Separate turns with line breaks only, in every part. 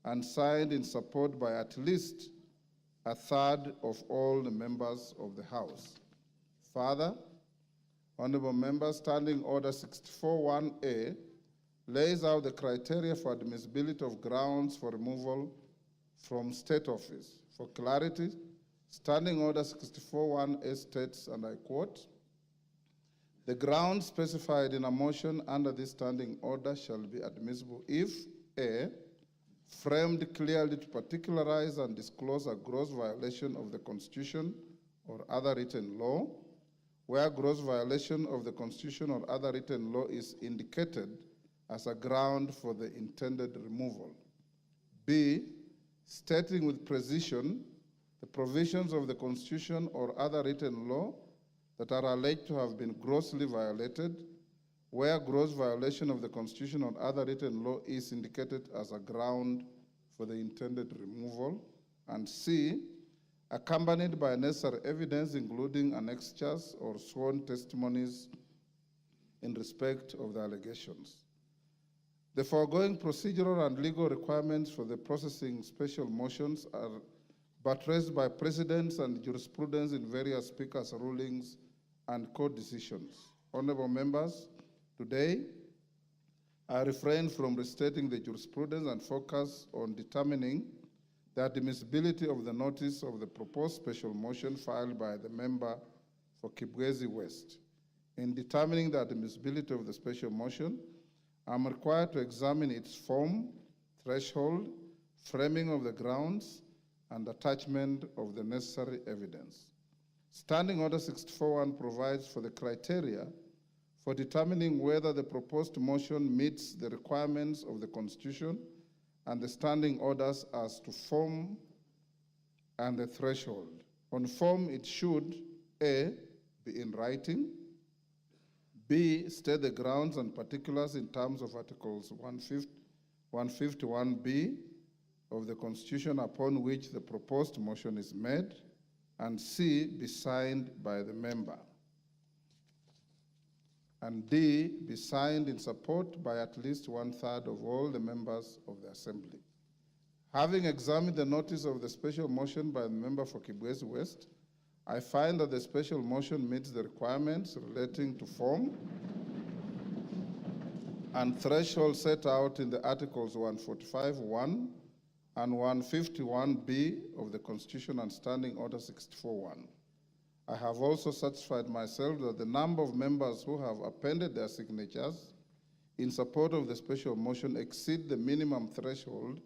and signed in support by at least a third of all the members of the House. Further, Honorable Members, Standing Order 64-1A lays out the criteria for admissibility of grounds for removal from state office. For clarity, Standing Order 64-1A states, and I quote, "The grounds specified in a motion under this standing order shall be admissible if A, framed clearly to particularize and disclose a gross violation of the Constitution or other written law, where gross violation of the Constitution or other written law is indicated as a ground for the intended removal. B, stating with precision the provisions of the Constitution or other written law that are alleged to have been grossly violated, where gross violation of the Constitution or other written law is indicated as a ground for the intended removal. And C, accompanied by necessary evidence, including annexures or sworn testimonies in respect of the allegations. The foregoing procedural and legal requirements for the processing special motions are buttressed by precedents and jurisprudence in various speakers' rulings and court decisions. Honorable members, today I refrain from restating the jurisprudence and focus on determining the admissibility of the notice of the proposed special motion filed by the member for Kibwezi West. In determining the admissibility of the special motion, I'm required to examine its form, threshold, framing of the grounds, and attachment of the necessary evidence. Standing Order 64-1 provides for the criteria for determining whether the proposed motion meets the requirements of the Constitution and the standing orders as to form and the threshold. On form, it should, A, be in writing, B, state the grounds and particulars in terms of Articles 151B of the Constitution upon which the proposed motion is made, and C, be signed by the member, and D, be signed in support by at least 1/3 of all the members of the Assembly. Having examined the notice of the special motion by the member for Kibwezi West, I find that the special motion meets the requirements relating to form and threshold set out in the Articles 145(1) and 151B of the Constitution and Standing Order 64-1. I have also satisfied myself that the number of members who have appended their signatures in support of the special motion exceed the minimum threshold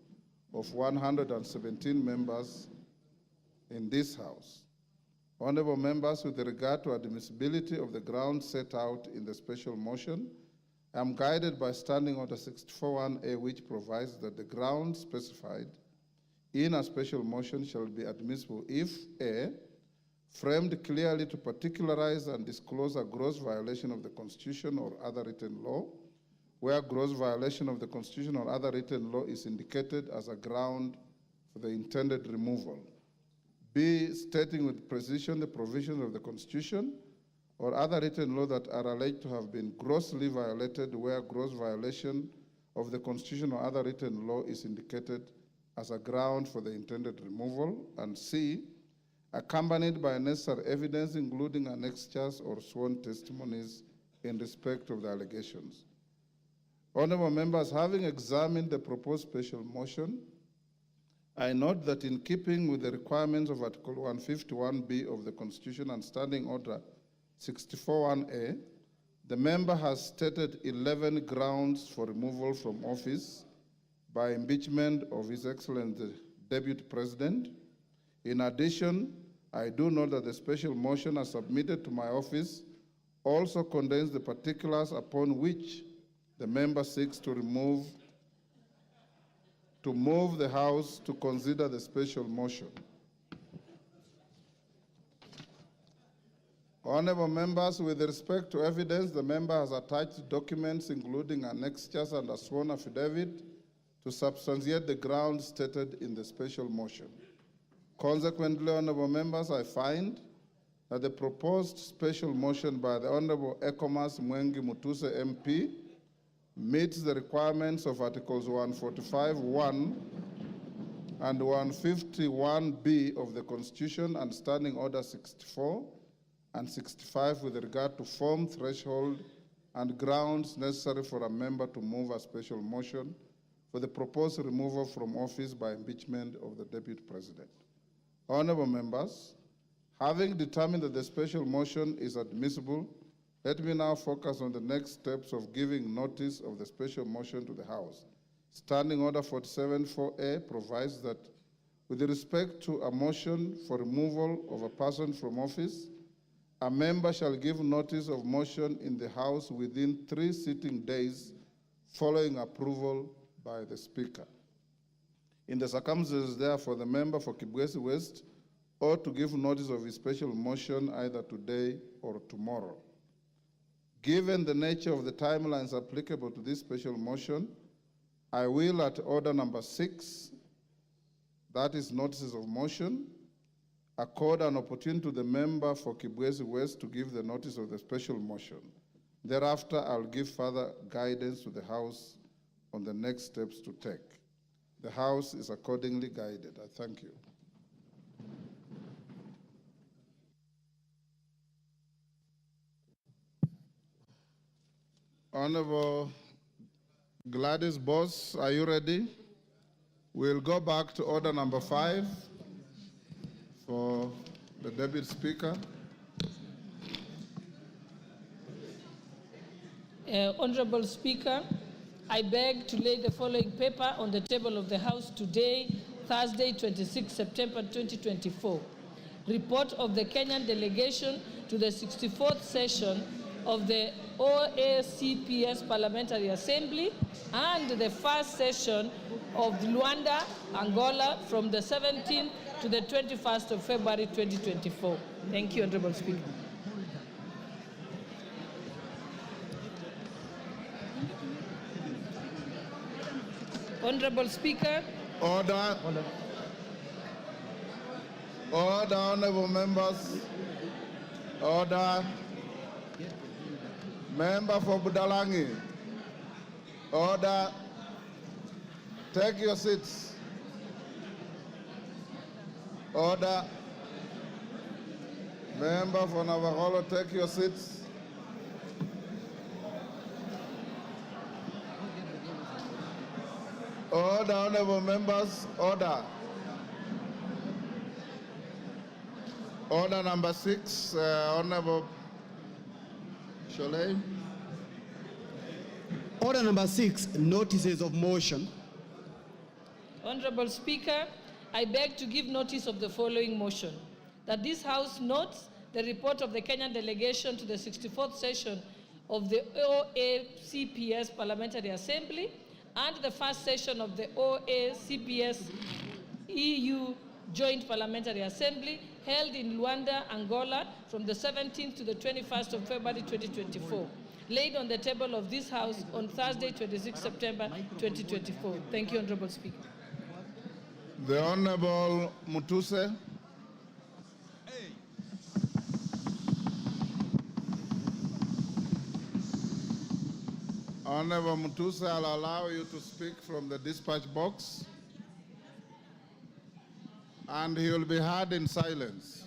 of 117 members in this House. Honorable members, with regard to admissibility of the grounds set out in the special motion, I am guided by Standing Order 64-1A, which provides that the grounds specified in a special motion shall be admissible if A, framed clearly to particularize and disclose a gross violation of the Constitution or other written law, where gross violation of the Constitution or other written law is indicated as a ground for the intended removal. B, stating with precision the provisions of the Constitution or other written law that are alleged to have been grossly violated, where gross violation of the Constitution or other written law is indicated as a ground for the intended removal. And C, accompanied by necessary evidence, including annexures or sworn testimonies in respect of the allegations. Honorable members, having examined the proposed special motion, I note that in keeping with the requirements of Article 151B of the Constitution and Standing Order 64-1A, the member has stated 11 grounds for removal from office by impeachment of His Excellency the Deputy President. In addition, I do note that the special motion as submitted to my office also contains the particulars upon which the member seeks to move the House to consider the special motion. Honorable members, with respect to evidence, the member has attached documents including annexures and a sworn affidavit to substantiate the grounds stated in the special motion. Consequently, honorable members, I find that the proposed special motion by the Honorable Ekomas Mwengi Mutuse MP meets the requirements of Articles 145(1) and 151B of the Constitution and Standing Order 64 and 65 with regard to form, threshold, and grounds necessary for a member to move a special motion for the proposed removal from office by impeachment of the Deputy President. Honorable members, having determined that the special motion is admissible, let me now focus on the next steps of giving notice of the special motion to the House. Standing Order 47-4A provides that with respect to a motion for removal of a person from office, a member shall give notice of motion in the House within 3 sitting days following approval by the Speaker. In the circumstances, therefore, the member for Kibwezi West ought to give notice of his special motion either today or tomorrow. Given the nature of the timelines applicable to this special motion, I will, at order number 6, that is notices of motion, accord an opportunity to the member for Kibwezi West to give the notice of the special motion. Thereafter, I'll give further guidance to the House on the next steps to take. The House is accordingly guided. I thank you. Honorable Gladys Boss, are you ready? We'll go back to order number 5 for the Deputy Speaker.
Honorable Speaker, I beg to lay the following paper on the table of the House today, Thursday, 26 September 2024. Report of the Kenyan delegation to the 64th session of the OACPS Parliamentary Assembly and the first session of Luanda, Angola from the 17th to the 21st of February 2024. Thank you, Honorable Speaker. Honorable Speaker.
Order. Order, honorable members. Order. Member for Budalangi. Order. Take your seats. Order. Member for Navajo, take your seats. Order, honorable members, order. Order number 6, Honorable Sholei.
Order number 6, notices of motion.
Honorable Speaker, I beg to give notice of the following motion, that this House notes the report of the Kenyan delegation to the 64th session of the OACPS Parliamentary Assembly and the first session of the OACPS EU Joint Parliamentary Assembly held in Luanda, Angola from the 17th to the 21st of February 2024, laid on the table of this House on Thursday, 26 September 2024. Thank you, Honorable Speaker.
The Honorable Mutuse. Honorable Mutuse, I'll allow you to speak from the dispatch box, and he will be heard in silence.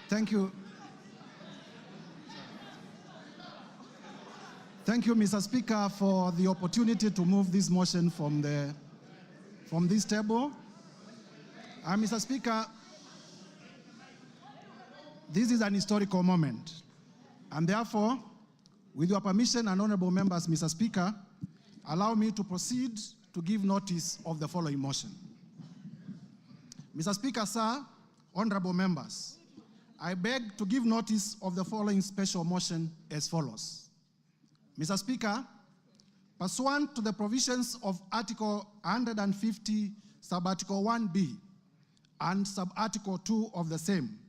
Thank you. Thank you, Mr. Speaker, for the opportunity to move this motion from this table. Mr. Speaker, this is an historical moment, and therefore, with your permission and honorable members, Mr. Speaker, allow me to proceed to give notice of the following motion. Mr. Speaker, sir, honorable members, I beg to give notice of the following special motion as follows. Mr. Speaker, pursuant to the provisions of Article 150, Sub-Article 1B, and sub-article 2 of the same,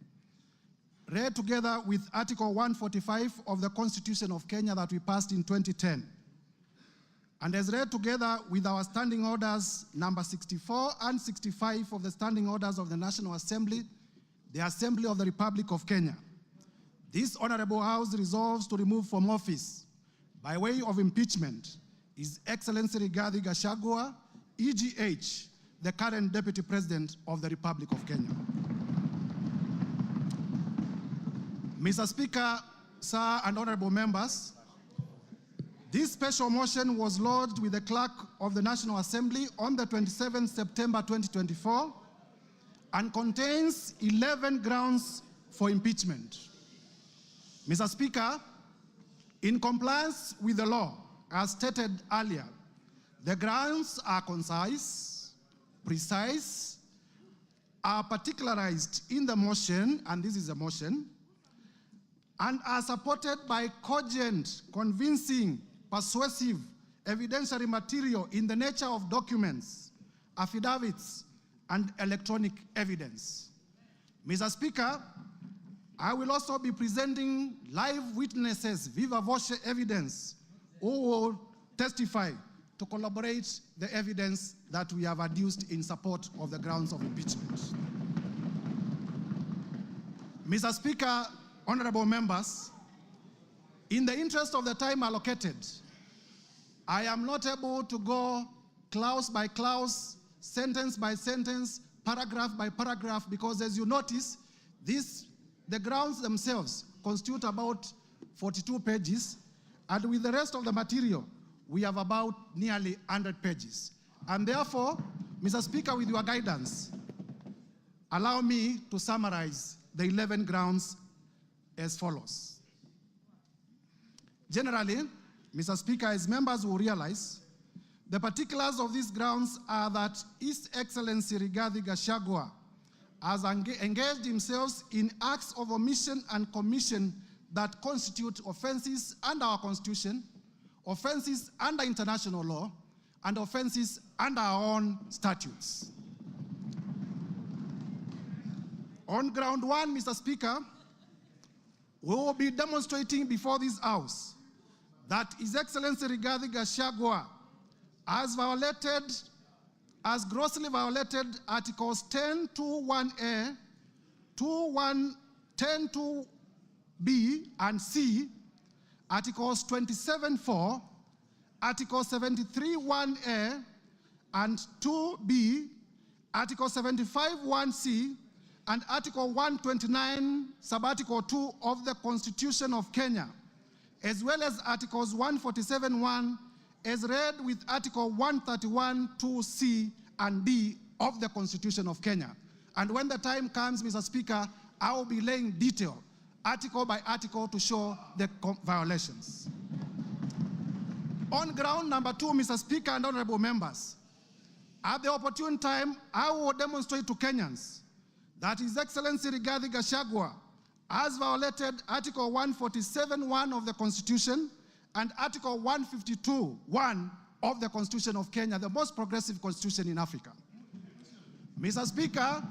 read together with Article 145 of the Constitution of Kenya that we passed in 2010, and as read together with our standing orders number 64 and 65 of the standing orders of the National Assembly, the Assembly of the Republic of Kenya. This Honorable House resolves to remove from office, by way of impeachment, His Excellency Rigathi Gachagua, EGH, the current Deputy President of the Republic of Kenya. Mr. Speaker, sir, and honorable members, this special motion was lodged with the Clerk of the National Assembly on the 27th September 2024 and contains 11 grounds for impeachment. Mr. Speaker, in compliance with the law, as stated earlier, the grounds are concise, precise, are particularized in the motion, and this is a motion, and are supported by cogent, convincing, persuasive, evidentiary material in the nature of documents, affidavits, and electronic evidence. Mr. Speaker, I will also be presenting live witnesses, viva voce evidence, who will testify to corroborate the evidence that we have adduced in support of the grounds of impeachment. Mr. Speaker, honorable members, in the interest of the time allocated, I am not able to go clause by clause, sentence by sentence, paragraph by paragraph, because as you notice, the grounds themselves constitute about 42 pages, and with the rest of the material, we have about nearly 100 pages. And therefore, Mr. Speaker, with your guidance, allow me to summarize the 11 grounds as follows. Generally, Mr. Speaker, as members will realize, the particulars of these grounds are that His Excellency Rigathi Gachagua has engaged himself in acts of omission and commission that constitute offenses under our Constitution, offenses under international law, and offenses under our own statutes. On ground one, Mr. Speaker, we will be demonstrating before this House that His Excellency Rigathi Gachagua has grossly violated Articles 10(2)(1)(a), 10(2)(b) and C, Articles 27(4), Article 73(1)(a) and 2(b), Article 75(1)(c), and Article 129, Subarticle 2 of the Constitution of Kenya, as well as Articles 147(1), as read with Article 131(2)(c) and D of the Constitution of Kenya. And when the time comes, Mr. Speaker, I will be laying detail, article by article, to show the violations. On ground number 2, Mr. Speaker and honorable members, at the opportune time, I will demonstrate to Kenyans that His Excellency Rigathi Gachagua has violated Article 147(1) of the Constitution and Article 152(1) of the Constitution of Kenya, the most progressive constitution in Africa. Mr. Speaker,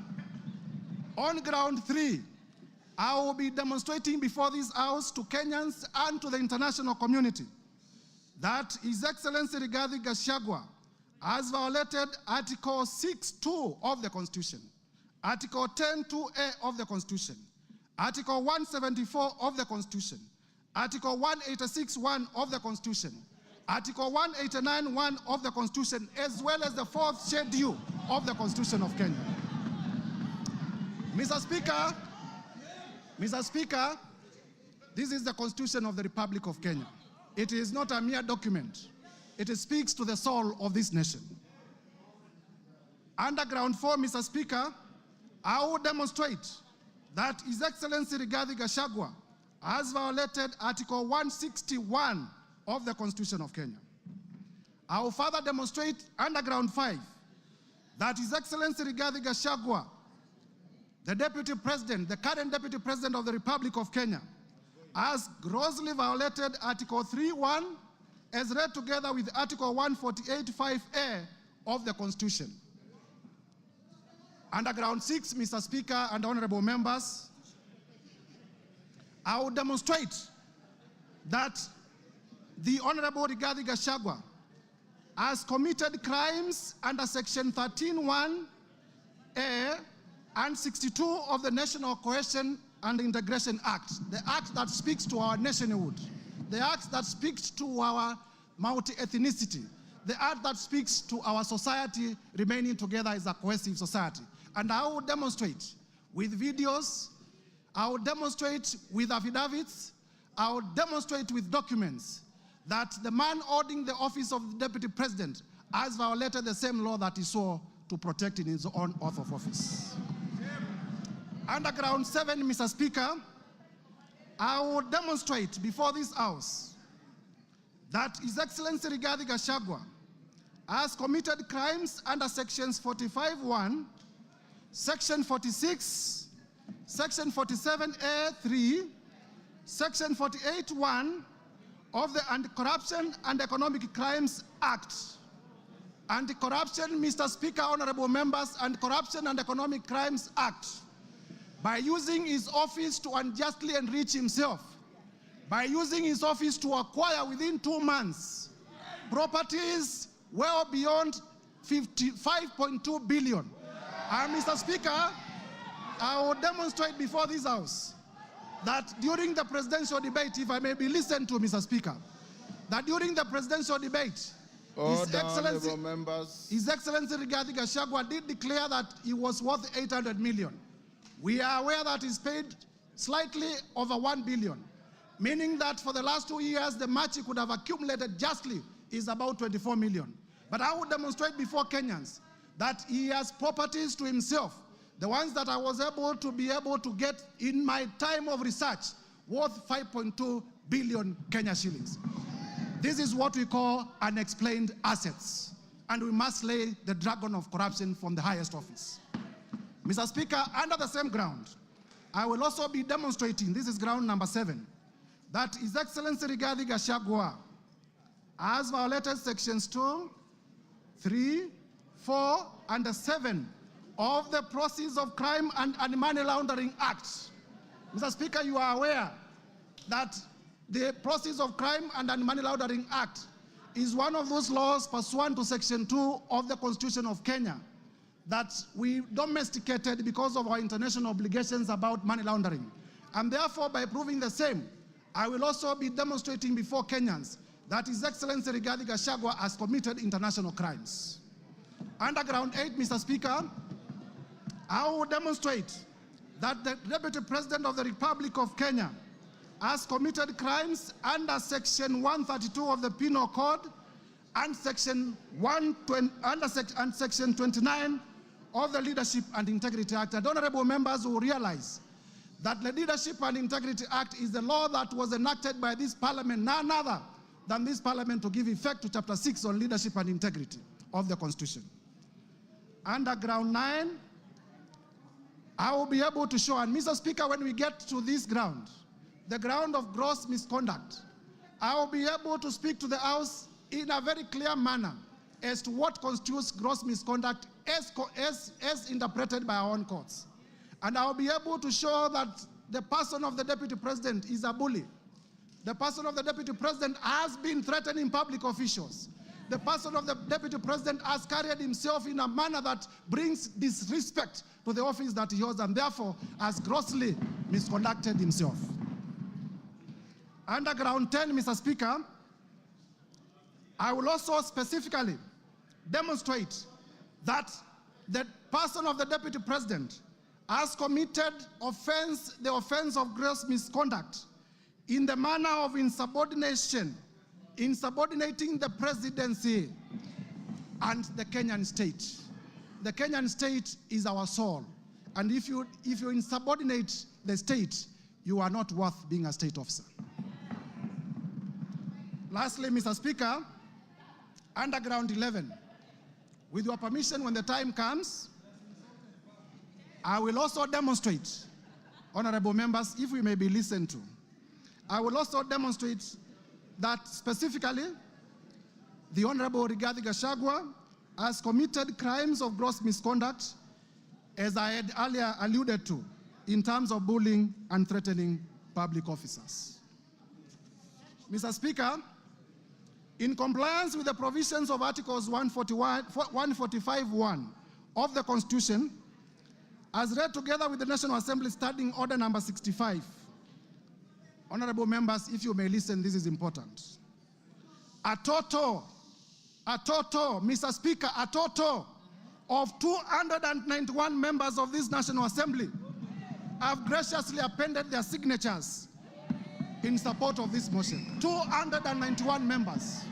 on ground 3, I will be demonstrating before this House to Kenyans and to the international community that His Excellency Rigathi Gachagua has violated Article 6(2) of the Constitution, Article 10(2)(a) of the Constitution, Article 174 of the Constitution, Article 186(1) of the Constitution, Article 189(1) of the Constitution, as well as the 4th schedule of the Constitution of Kenya. Mr. Speaker, this is the Constitution of the Republic of Kenya. It is not a mere document. It speaks to the soul of this nation. Under ground 4, Mr. Speaker, I will demonstrate that His Excellency Rigathi Gachagua has violated Article 161 of the Constitution of Kenya. I will further demonstrate under ground 5 that His Excellency Rigathi Gachagua, the Deputy President, the current Deputy President of the Republic of Kenya, has grossly violated Article 3(1) as read together with Article 148(5)(a) of the Constitution. Underground 6, Mr. Speaker and honorable members, I will demonstrate that the Honorable Rigathi Gachagua has committed crimes under Section 13(1)(a) and 62 of the National Cohesion and Integration Act, the act that speaks to our nationhood, the act that speaks to our multi-ethnicity, the act that speaks to our society remaining together as a cohesive society. And I will demonstrate with videos, I will demonstrate with affidavits, I will demonstrate with documents that the man holding the office of the Deputy President has violated the same law that he swore to protect in his own oath of office. Underground 7, Mr. Speaker, I will demonstrate before this House that His Excellency Rigathi Gachagua has committed crimes under Sections 45(1), Section 46, Section 47(a)(3), Section 48(1) of the Anti-Corruption and Economic Crimes Act. Anti-Corruption, Mr. Speaker, honorable members, Anti-Corruption and Economic Crimes Act, by using his office to unjustly enrich himself, by using his office to acquire within 2 months properties well beyond 55.2 billion. And Mr. Speaker, I will demonstrate before this House that during the presidential debate, if I may be listened to, Mr. Speaker, that during the presidential debate, His Excellency Rigathi Gachagua did declare that he was worth 800 million. We are aware that he's paid slightly over 1 billion, meaning that for the last 2 years, the match he could have accumulated justly is about 24 million. But I will demonstrate before Kenyans that he has properties to himself, the ones that I was able to get in my time of research, worth 5.2 billion Kenya shillings. This is what we call unexplained assets, and we must slay the dragon of corruption from the highest office. Mr. Speaker, under the same ground, I will also be demonstrating, this is ground number 7, that His Excellency Rigathi Gachagua has violated Sections 2, 3, 4, and 7 of the Proceeds of Crime and Money Laundering Act. Mr. Speaker, you are aware that the Proceeds of Crime and Money Laundering Act is one of those laws pursuant to Section 2 of the Constitution of Kenya that we domesticated because of our international obligations about money laundering. And therefore, by proving the same, I will also be demonstrating before Kenyans that His Excellency Rigathi Gachagua has committed international crimes. Underground 8, Mr. Speaker, I will demonstrate that the Deputy President of the Republic of Kenya has committed crimes under Section 132 of the Penal Code and Section 29 of the Leadership and Integrity Act. And honorable members will realize that the Leadership and Integrity Act is the law that was enacted by this parliament, none other than this parliament, to give effect to Chapter 6 on leadership and integrity of the Constitution. Underground 9, I will be able to show, and Mr. Speaker, when we get to this ground, the ground of gross misconduct, I will be able to speak to the House in a very clear manner as to what constitutes gross misconduct as interpreted by our own courts. And I will be able to show that the person of the Deputy President is a bully. The person of the Deputy President has been threatening public officials. The person of the Deputy President has carried himself in a manner that brings disrespect to the office that he holds, and therefore has grossly misconducted himself. Underground 10, Mr. Speaker, I will also specifically demonstrate that the person of the Deputy President has committed the offense of gross misconduct in the manner of insubordination, insubordinating the presidency and the Kenyan state. The Kenyan state is our soul, and if you insubordinate the state, you are not worth being a state officer. Lastly, Mr. Speaker, underground 11, with your permission, when the time comes, I will also demonstrate, honorable members, if we may be listened to, I will also demonstrate that specifically the Honorable Rigathi Gachagua has committed crimes of gross misconduct as I had earlier alluded to, in terms of bullying and threatening public officers. Mr. Speaker, in compliance with the provisions of Articles 145(1) of the Constitution, as read together with the National Assembly Standing Order number 65, honorable members, if you may listen, this is important. A total, Mr. Speaker, a total of 291 members of this National Assembly have graciously appended their signatures in support of this motion. 291 members.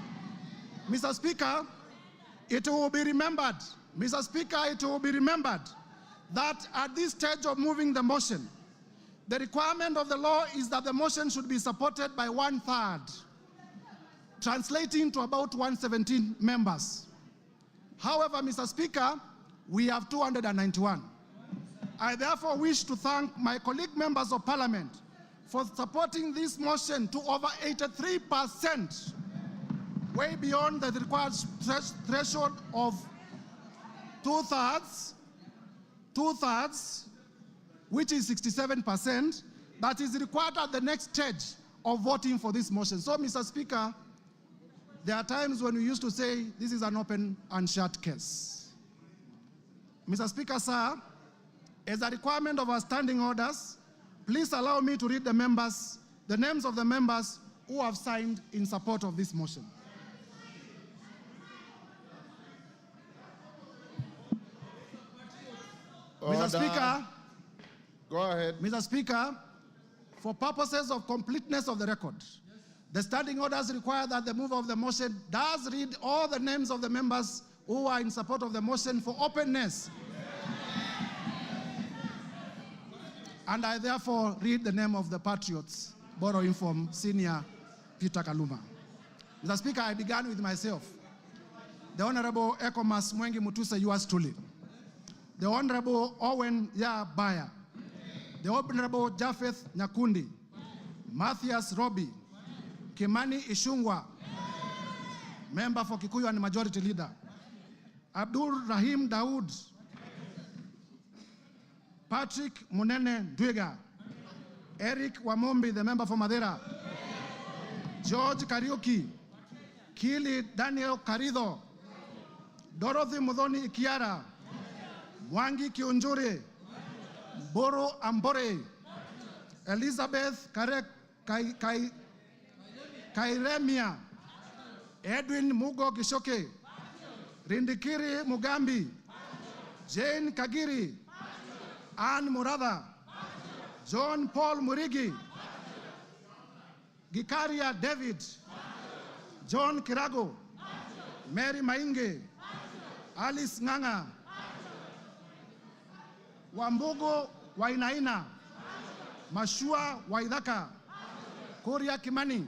Mr. Speaker, it will be remembered, Mr. Speaker, it will be remembered that at this stage of moving the motion, the requirement of the law is that the motion should be supported by 1/3, translating to about 117 members. However, Mr. Speaker, we have 291. I therefore wish to thank my colleague members of Parliament for supporting this motion to over 83%, way beyond the required threshold of two-thirds, which is 67%, that is required at the next stage of voting for this motion. So, Mr. Speaker, there are times when we used to say this is an open and shut case. Mr. Speaker, sir, as a requirement of our standing orders, please allow me to read the names of the members who have signed in support of this motion.
Order.
Mr. Speaker,
Go ahead.
Mr. Speaker, for purposes of completeness of the record, the standing orders require that the mover of the motion does read all the names of the members who are in support of the motion for openness. And I therefore read the name of the patriots, borrowing from Senior Peter Kaluma. Mr. Speaker, I began with myself. The Honorable Ekomas Mwengi Mutuse, yours truly. The Honorable Owen Baya. The Honorable Japheth Nyakundi. Matthias Robi. Kimani Ishungwa. Member for Kikuyu and Majority Leader. Abdul Rahim Daoud. Patrick Munene Dwiga. Eric Wamombi, the member for Madeira. George Kariuki. Kili Daniel Karido. Dorothy Mudhoni Ikiara. Mwangi Kiunjuri. Boro Ambore. Elizabeth Kairemia. Edwin Mugo Kishoke. Rindikiri Mugambi. Jane Kagiri. Anne Murada. John Paul Murigi. Gikaria David. John Kirago. Mary Mainge. Alice Nganga. Wambugo Wainaina. Mashua Waidaka. Kuria Kimani.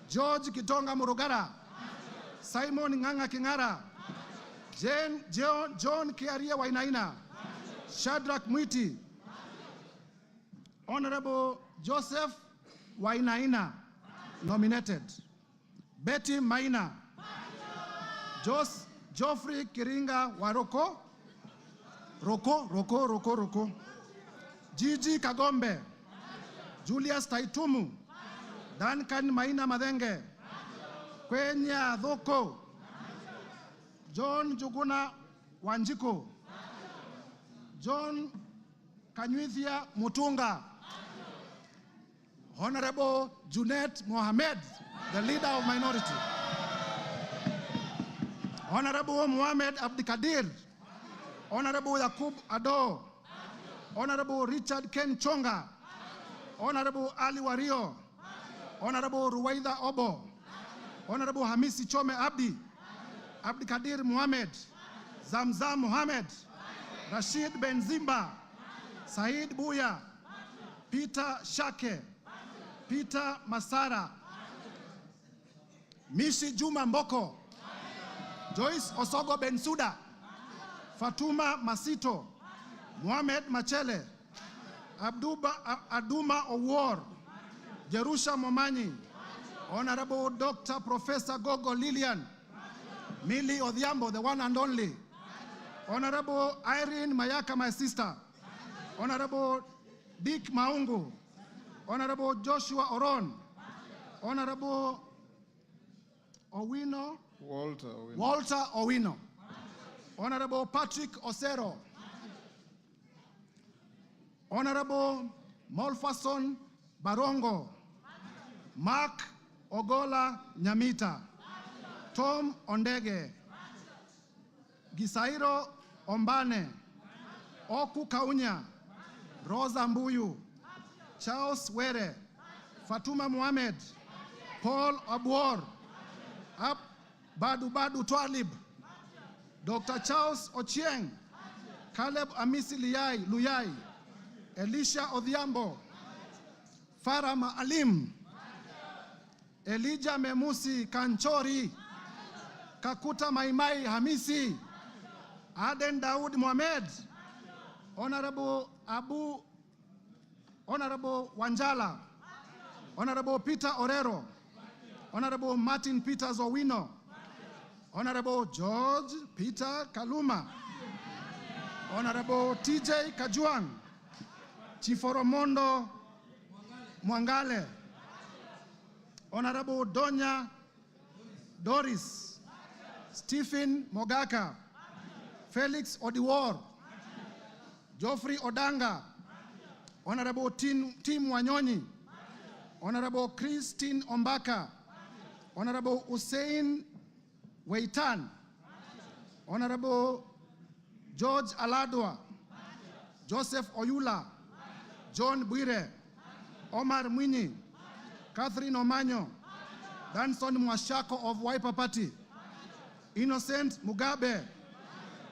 George Kitonga Murugara. Simon Nganga Kingara. John Kiaria Wainaina. Shadrach Mwiti. Honorable Joseph Wainaina, nominated. Betty Maina. Geoffrey Kiringa Waroko. Roko. Gigi Kagombe. Julius Taitumu. Duncan Maina Madenge. Kwenya Dhoko. John Juguna Wanjiko. John Kanyuithia Mutunga. Honorable Junet Mohamed, the leader of minority. Honorable Mohamed Abdikadir. Honorable Yakub Ado. Honorable Richard Ken Chonga. Honorable Ali Wario. Honorable Ruwaida Obo. Honorable Hamisi Chome Abdi. Abdikadir Mohamed. Zamzam Mohamed. Rashid Benzimba. Said Buya. Peter Shake. Peter Masara. Mishi Juma Mboko. Joyce Osogo Bensuda. Fatuma Masito. Mohamed Machele. Aduma Owor. Jerusha Momanyi. Honorable Dr. Professor Gogo Lilian. Millie Odhiambo, the one and only. Honorable Irene Mayaka, my sister. Honorable Dick Maungu. Honorable Joshua Oron. Honorable Owino. Walter Owino. Honorable Patrick Osero. Honorable Molfason Barongo. Mark Ogola Nyamita. Tom Ondege. Gisairo Ombane. Oku Kaunya. Rosa Mbuyu. Charles Were. Fatuma Mohamed. Paul Abuor. Badu Twalib. Dr. Charles Ochieng. Caleb Amisi Luyai. Elisha Odhiambo. Farah Maalim. Elijah Memusi Kanchori. Kakuta Maimai Hamisi. Aden Daud Mohamed. Honorable Wanjala. Honorable Peter Orero. Honorable Martin Peters Owino. Honorable George Peter Kaluma. Honorable TJ Kajuang. Chiforomondo Mwangale. Honorable Donya Doris. Stephen Mogaka. Felix Odiwar. Geoffrey Odanga. Honorable Tim Wanyonyi. Honorable Christine Ombaka. Honorable Hussein Weitan. Honorable George Aladwa. Joseph Oyula. John Bwire. Omar Mwinyi. Catherine Omanyo. Danson Mwashako of Wiper Party. Innocent Mugabe.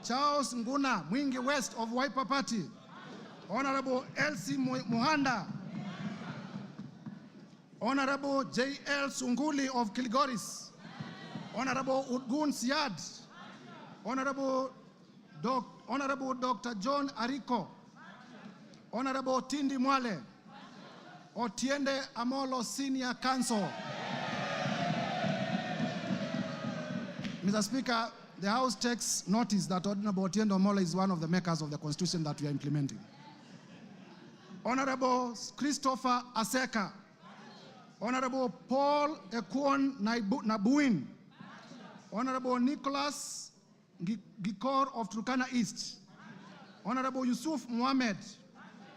Charles Nguna Mwingi West of Wiper Party. Honorable Elsie Muhanda. Honorable J.L. Sunguli of Kilgoris. Honorable Udgun Siad. Honorable Dr. John Ariko. Honorable Tindi Mwale. Otiende Amolo Senior Counsel. Mr. Speaker, the House takes notice that Honorable Otiende Amolo is one of the makers of the Constitution that we are implementing. Honorable Christopher Aseka. Honorable Paul Ekwon Nabuin. Honorable Nicholas Gikor of Turkana East. Honorable Yusuf Mohammed.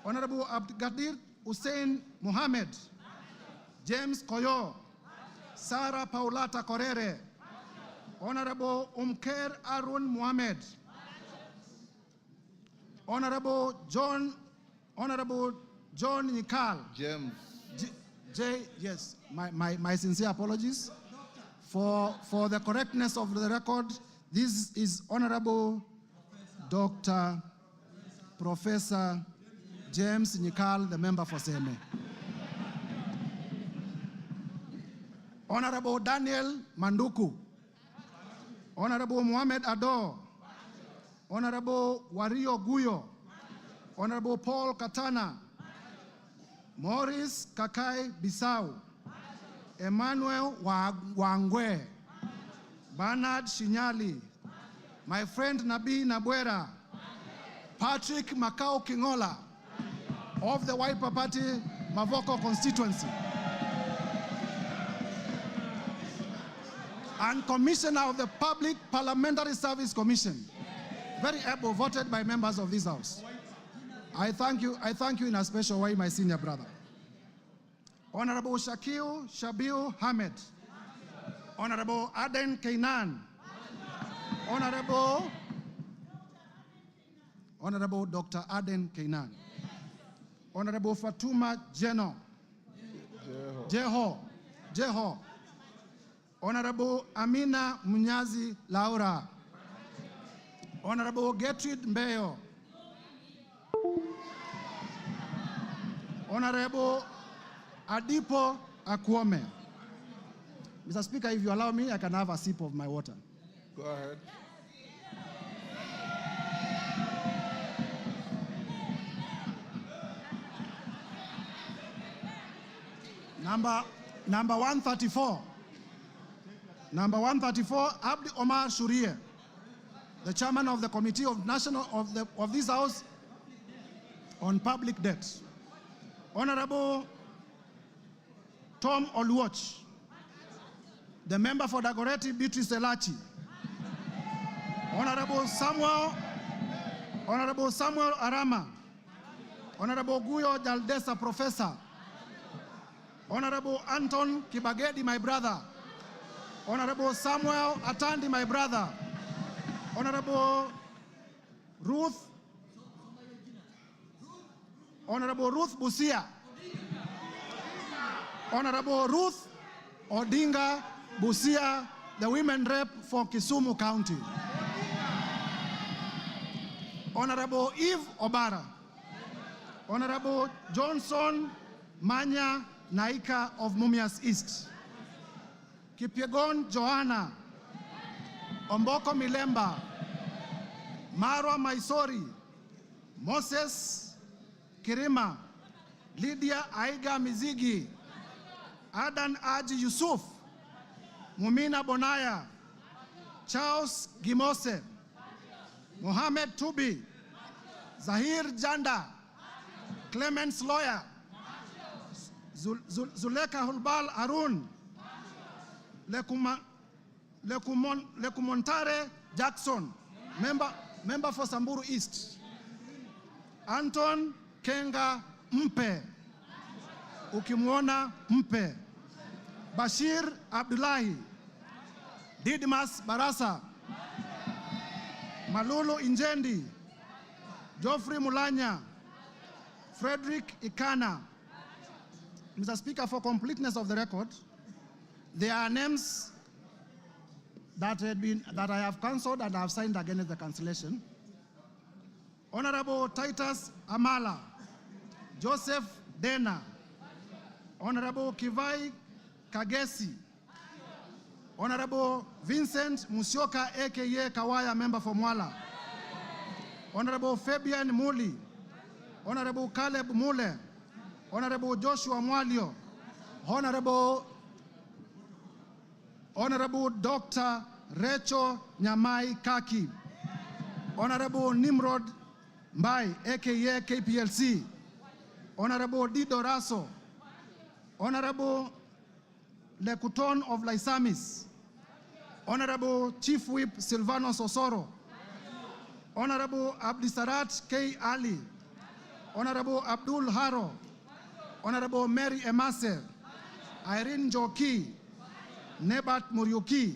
Honorable Abdgadir Hussein Mohammed. James Koyo. Sarah Paulata Korere. Honorable Umker Arun Mohammed. Honorable John Nikal.
James.
Yes, my sincere apologies. For the correctness of the record, this is Honorable Dr. Professor James Nikal, the member for Seme. Honorable Daniel Manduku. Honorable Mohamed Ado. Honorable Wario Guyo. Honorable Paul Katana. Maurice Kakai Bissau. Emmanuel Wangwe. Bernard Shinyali. My friend Nabi Nabwera. Patrick Makau Kingola of the Wiper Party Mavoko constituency. And Commissioner of the Public Parliamentary Service Commission. Very able, voted by members of this House. I thank you in a special way, my senior brother. Honorable Shakil Shabil Hamed. Honorable Aden Kainan. Honorable Dr. Aden Kainan. Honorable Fatuma Jeho. Honorable Amina Munyazi Laura. Honorable Gertrude Mbeyo. Honorable Adipo Akwome. Mr. Speaker, if you allow me, I can have a sip of my water.
Go ahead.
Number 134. Number 134, Abdi Omar Shurie. the chairman of the Committee of this House on Public Debt, Honorable Tom Oluoch, the member for Dagoretti Beatrice Elachi, Honorable Samuel Arama, Honorable Guyo Jaldesa Professor, Honorable Anton Kibagedi, my brother, Honorable Samuel Atandi, my brother, Honorable Ruth Busia, Honorable Ruth Odinga Busia, the women rep for Kisumu County, Honorable Eve Obara, Honorable Johnson Manya Naika of Mumias East, Kipyegon Joanna, Omboko Milemba, Marwa Maisori, Moses Kirima, Lydia Aiga Mizigi, Adan Aji Yusuf, Mumina Bonaya, Charles Gimose, Mohamed Tubi, Zahir Janda, Clemens Lawyer, Zuleka Hulbal Arun, Lekumontare Jackson, member for Samburu East, Anton Kenga Mpe, ukimwona Mpe, Bashir Abdullahi, Didmas Barasa, Malulu Injendi, Geoffrey Mulanya, Frederick Ikana. Mr. Speaker, for completeness of the record, there are names that I have cancelled and I have signed against the cancellation. Honorable Titus Amala, Joseph Dena, Honorable Kivai Kagesi, Honorable Vincent Musyoka, aka Kawaya, member for Mwala, Honorable Fabian Muli, Honorable Caleb Mule, Honorable Joshua Mwalio, Honorable Dr. Rachel Nyamai Kaki, Honorable Nimrod Mbai, aka KPLC, Honorable Dido Raso, Honorable Lekuton of Laisamis, Honorable Chief Whip Silvanos Osoro, Honorable Abdisarat K. Ali, Honorable Abdul Haro, Honorable Mary Emase, Irene Joki, Nebat Muriuki,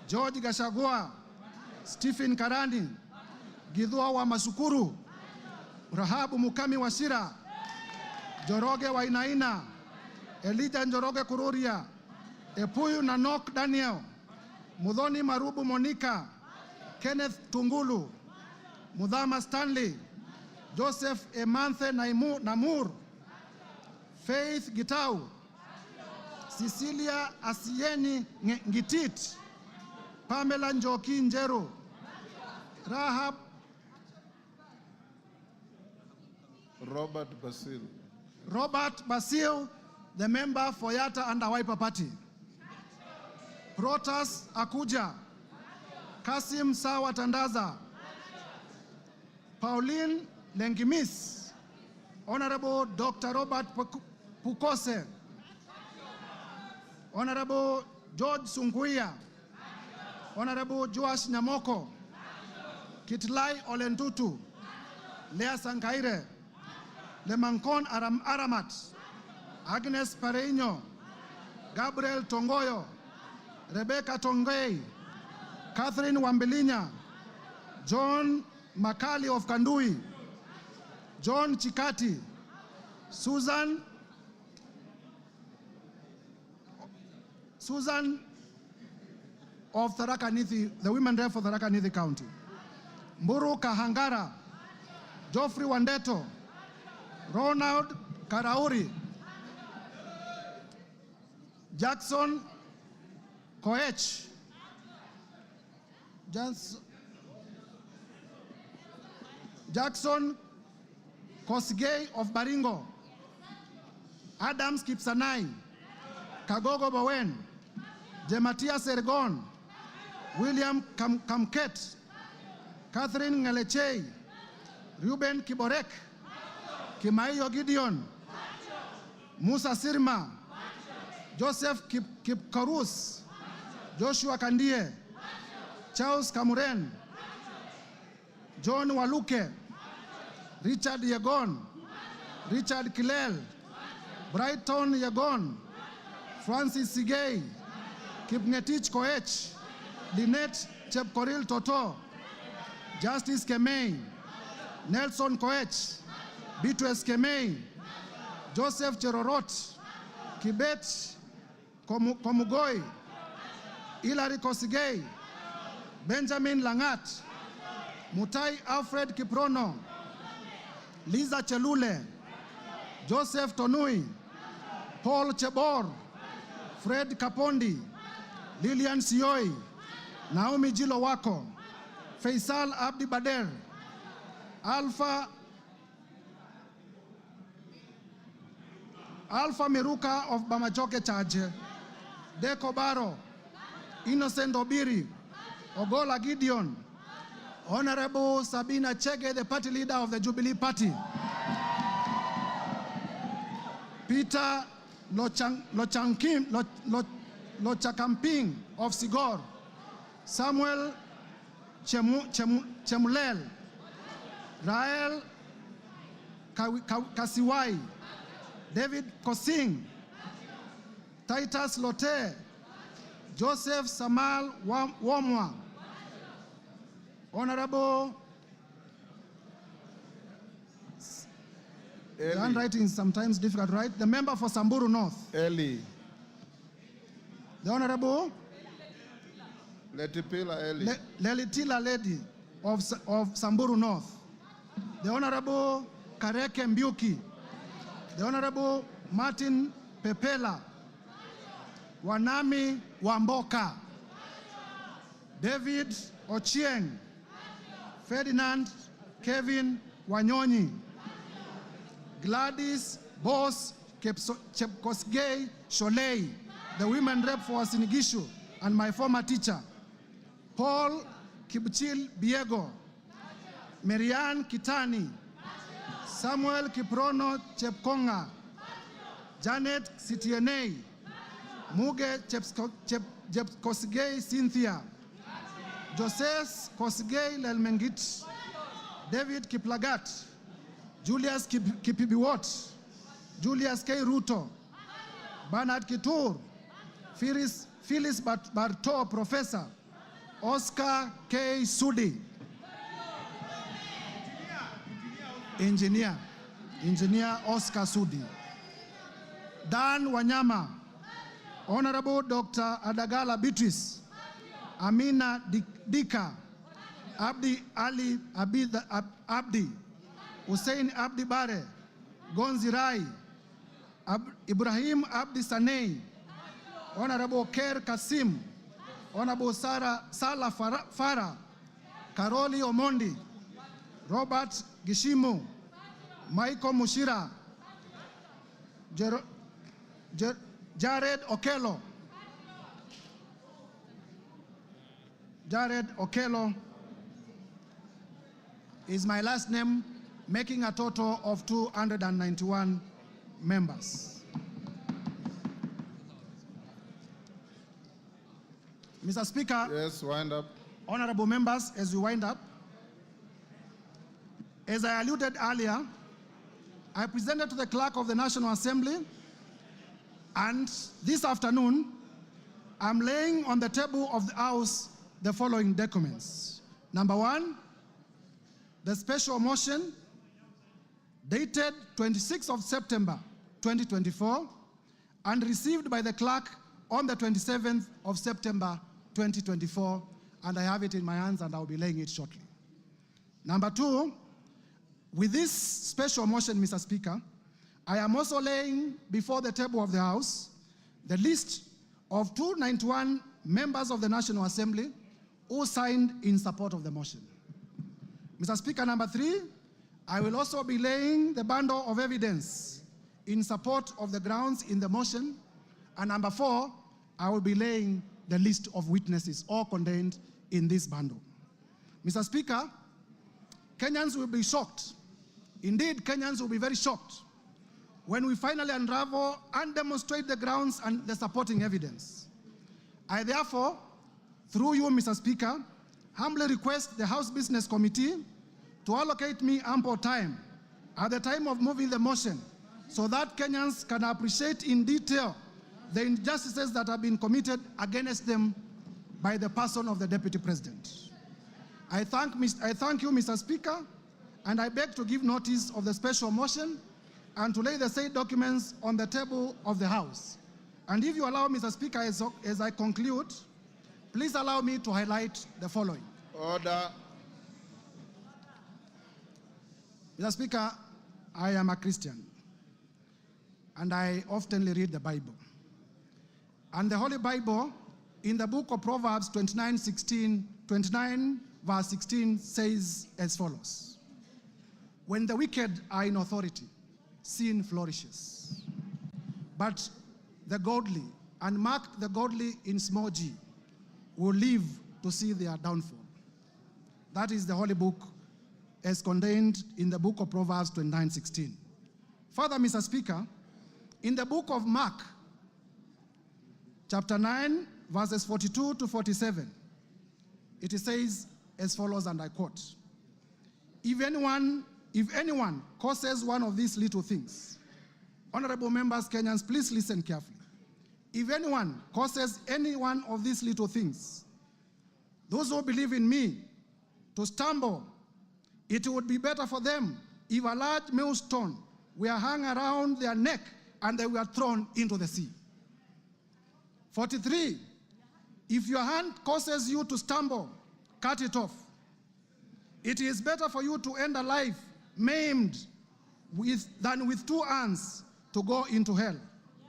George Gashagua, Stephen Karani, Gidhua wa Masukuru, Rahabu Mukami Washira, Joroge Wainaina, Elijah Njoroge Kururia, Epuyu Nanok Daniel, Mudhoni Marubu Monica, Kenneth Tungulu, Mudhama Stanley, Joseph Emanthe Namur, Faith Gitau, Cecilia Asieni Ngitit, Pamela Njoki Njeru, Rahab
Robert
Basil, the member for Yatta and Wiper Party, Protas Akuja, Kasim Sawa Tandaza, Pauline Lengimis, Honorable Dr. Robert Pukose, Honorable George Sunguia, Honorable Joash Nyamoko, Kitlai Olentutu, Lea Sankaire, Lemankon Aramat, Agnes Pareño, Gabriel Tongoyo, Rebecca Tongei, Catherine Wambilinya, John Makali of Kandui, John Chikati, Susan of Tharaka Nithi, the women rep for Tharaka Nithi County, Mburu Kahangara, Geoffrey Wandeto, Ronald Karauri, Jackson Koech, Jackson Kosgei of Baringo, Adams Kipsanai, Kagogo Bowen, Jematia Sergon, William Kamket, Catherine Ngelechei, Reuben Kiborek, Kimaiyo Gideon, Musa Sirma, Joseph Kipkarus, Joshua Kandie, Charles Kamuren, John Waluke, Richard Yegon, Richard Kilel, Brighton Yegon, Francis Sigei, Kipngetich Koech, Lynette Chepkoril Toto, Justice Kemei, Nelson Koech, Beatrice Kemei, Joseph Cherorot, Kibet Komugoi, Hilary Kosigei, Benjamin Langat, Mutai Alfred Kiprono, Liza Chelule, Joseph Tonui, Paul Chebor, Fred Kapondi, Lilian Sioi, Naomi Jilowako, Faisal Abdi Bader, Alpha Miruka of Bamachoke Charge, Deko Baro, Innocent Obiri, Ogola Gideon, Honorable Sabina Chege, the party leader of the Jubilee Party, Peter Lochakamping of Sigor, Samuel Chemulel, Rael Kasiwai, David Kosing, Titus Lote, Joseph Samal Wamwa, Honorable, the handwriting is sometimes difficult, right? The member for Samburu North.
Eli.
The Honorable
Letipila Eli.
Lelitila Lady of Samburu North. The Honorable Kareke Mbiuki. The Honorable Martin Pepela. Wanami Wamboka. David Ochieng. Ferdinand Kevin Wanyonyi. Gladys Boss Chepkosgei Sholei, the women rep for Sinigishu and my former teacher. Paul Kipchil Biego, Marianne Kitani, Samuel Kiprono Chepkonga, Janet Sitienei, Muge Chepkosgei Cynthia, Joses Kosgei Lelmengit, David Kiplagat, Julius Kipibiwot, Julius K. Ruto, Bernard Kitur, Phyllis Barto, Professor, Oscar K. Sudi, Engineer Oscar Sudi, Dan Wanyama, Honorable Dr. Adagala Beatrice, Amina Dika, Abdi Ali Abdi, Hussein Abdi Bare, Gonzi Rai, Ibrahim Abdi Sanei, Honorable Ker Kasim, Honorable Salah Farah, Karoli Omondi, Robert Gishimu, Michael Mushira, Jared Okello. Jared Okello is my last name, making a total of 291 members. Mr. Speaker.
Yes, wind up.
Honorable members, as we wind up, as I alluded earlier, I presented to the Clerk of the National Assembly, and this afternoon, I'm laying on the table of the House the following documents. Number one, the special motion dated 26th of September 2024 and received by the clerk on the 27th of September 2024, and I have it in my hands and I'll be laying it shortly. Number two, with this special motion, Mr. Speaker, I am also laying before the table of the House the list of 291 members of the National Assembly who signed in support of the motion. Mr. Speaker, number three, I will also be laying the bundle of evidence in support of the grounds in the motion. And number four, I will be laying the list of witnesses all contained in this bundle. Mr. Speaker, Kenyans will be shocked. Indeed, Kenyans will be very shocked when we finally unravel and demonstrate the grounds and the supporting evidence. I therefore, through you, Mr. Speaker, humbly request the House Business Committee to allocate me ample time at the time of moving the motion so that Kenyans can appreciate in detail the injustices that have been committed against them by the person of the Deputy President. I thank you, Mr. Speaker, and I beg to give notice of the special motion and to lay the said documents on the table of the House. And if you allow, Mr. Speaker, as I conclude, please allow me to highlight the following.
Order.
Mr. Speaker, I am a Christian, and I often read the Bible. And the Holy Bible, in the book of Proverbs 29 verse 16 says as follows: when the wicked are in authority, sin flourishes. But the godly, and mark the godly in small g, will live to see their downfall. That is the Holy Book as contained in the book of Proverbs 29:16. Further, Mr. Speaker, in the book of Mark, chapter 9, verses 42 to 47, it says as follows, and I quote: If anyone causes one of these little things, honorable members, Kenyans, please listen carefully. If anyone causes any one of these little things, those who believe in me, to stumble, it would be better for them if a large millstone were hung around their neck and they were thrown into the sea. 43, if your hand causes you to stumble, cut it off. It is better for you to end a life maimed than with two hands to go into hell,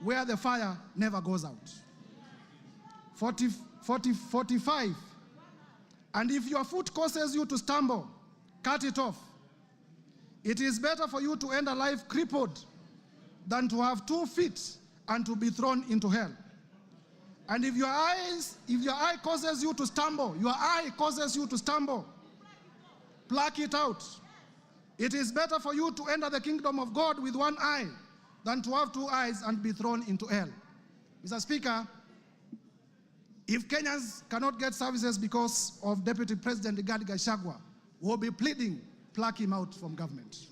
where the fire never goes out. 45, and if your foot causes you to stumble, cut it off. It is better for you to end a life crippled than to have 2 feet and to be thrown into hell. And if your eye causes you to stumble, pluck it out. It is better for you to enter the kingdom of God with 1 eye than to have 2 eyes and be thrown into hell. Mr. Speaker, if Kenyans cannot get services because of Deputy President Rigathi Gachagua, we'll be pleading, pluck him out from government.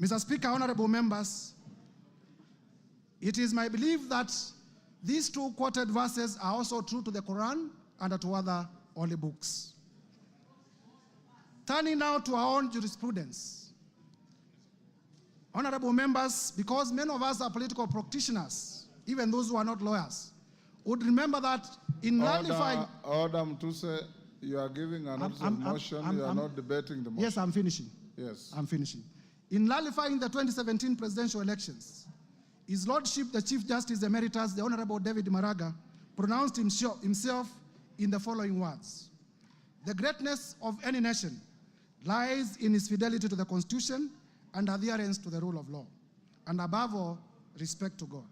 Mr. Speaker, honorable members, it is my belief that these 2 quoted verses are also true to the Quran and to other holy books. Turning now to our own jurisprudence. Honorable members, because many of us are political practitioners, even those who are not lawyers, would remember that in nullifying...
Order, Mutuse, you are giving a notice of motion, you are not debating the motion.
Yes, I'm finishing.
Yes.
I'm finishing. In nullifying the 2017 presidential elections, His Lordship, the Chief Justice Emeritus, the Honorable David Maraga, pronounced himself in the following words: the greatness of any nation lies in its fidelity to the Constitution and adherence to the rule of law, and above all, respect to God.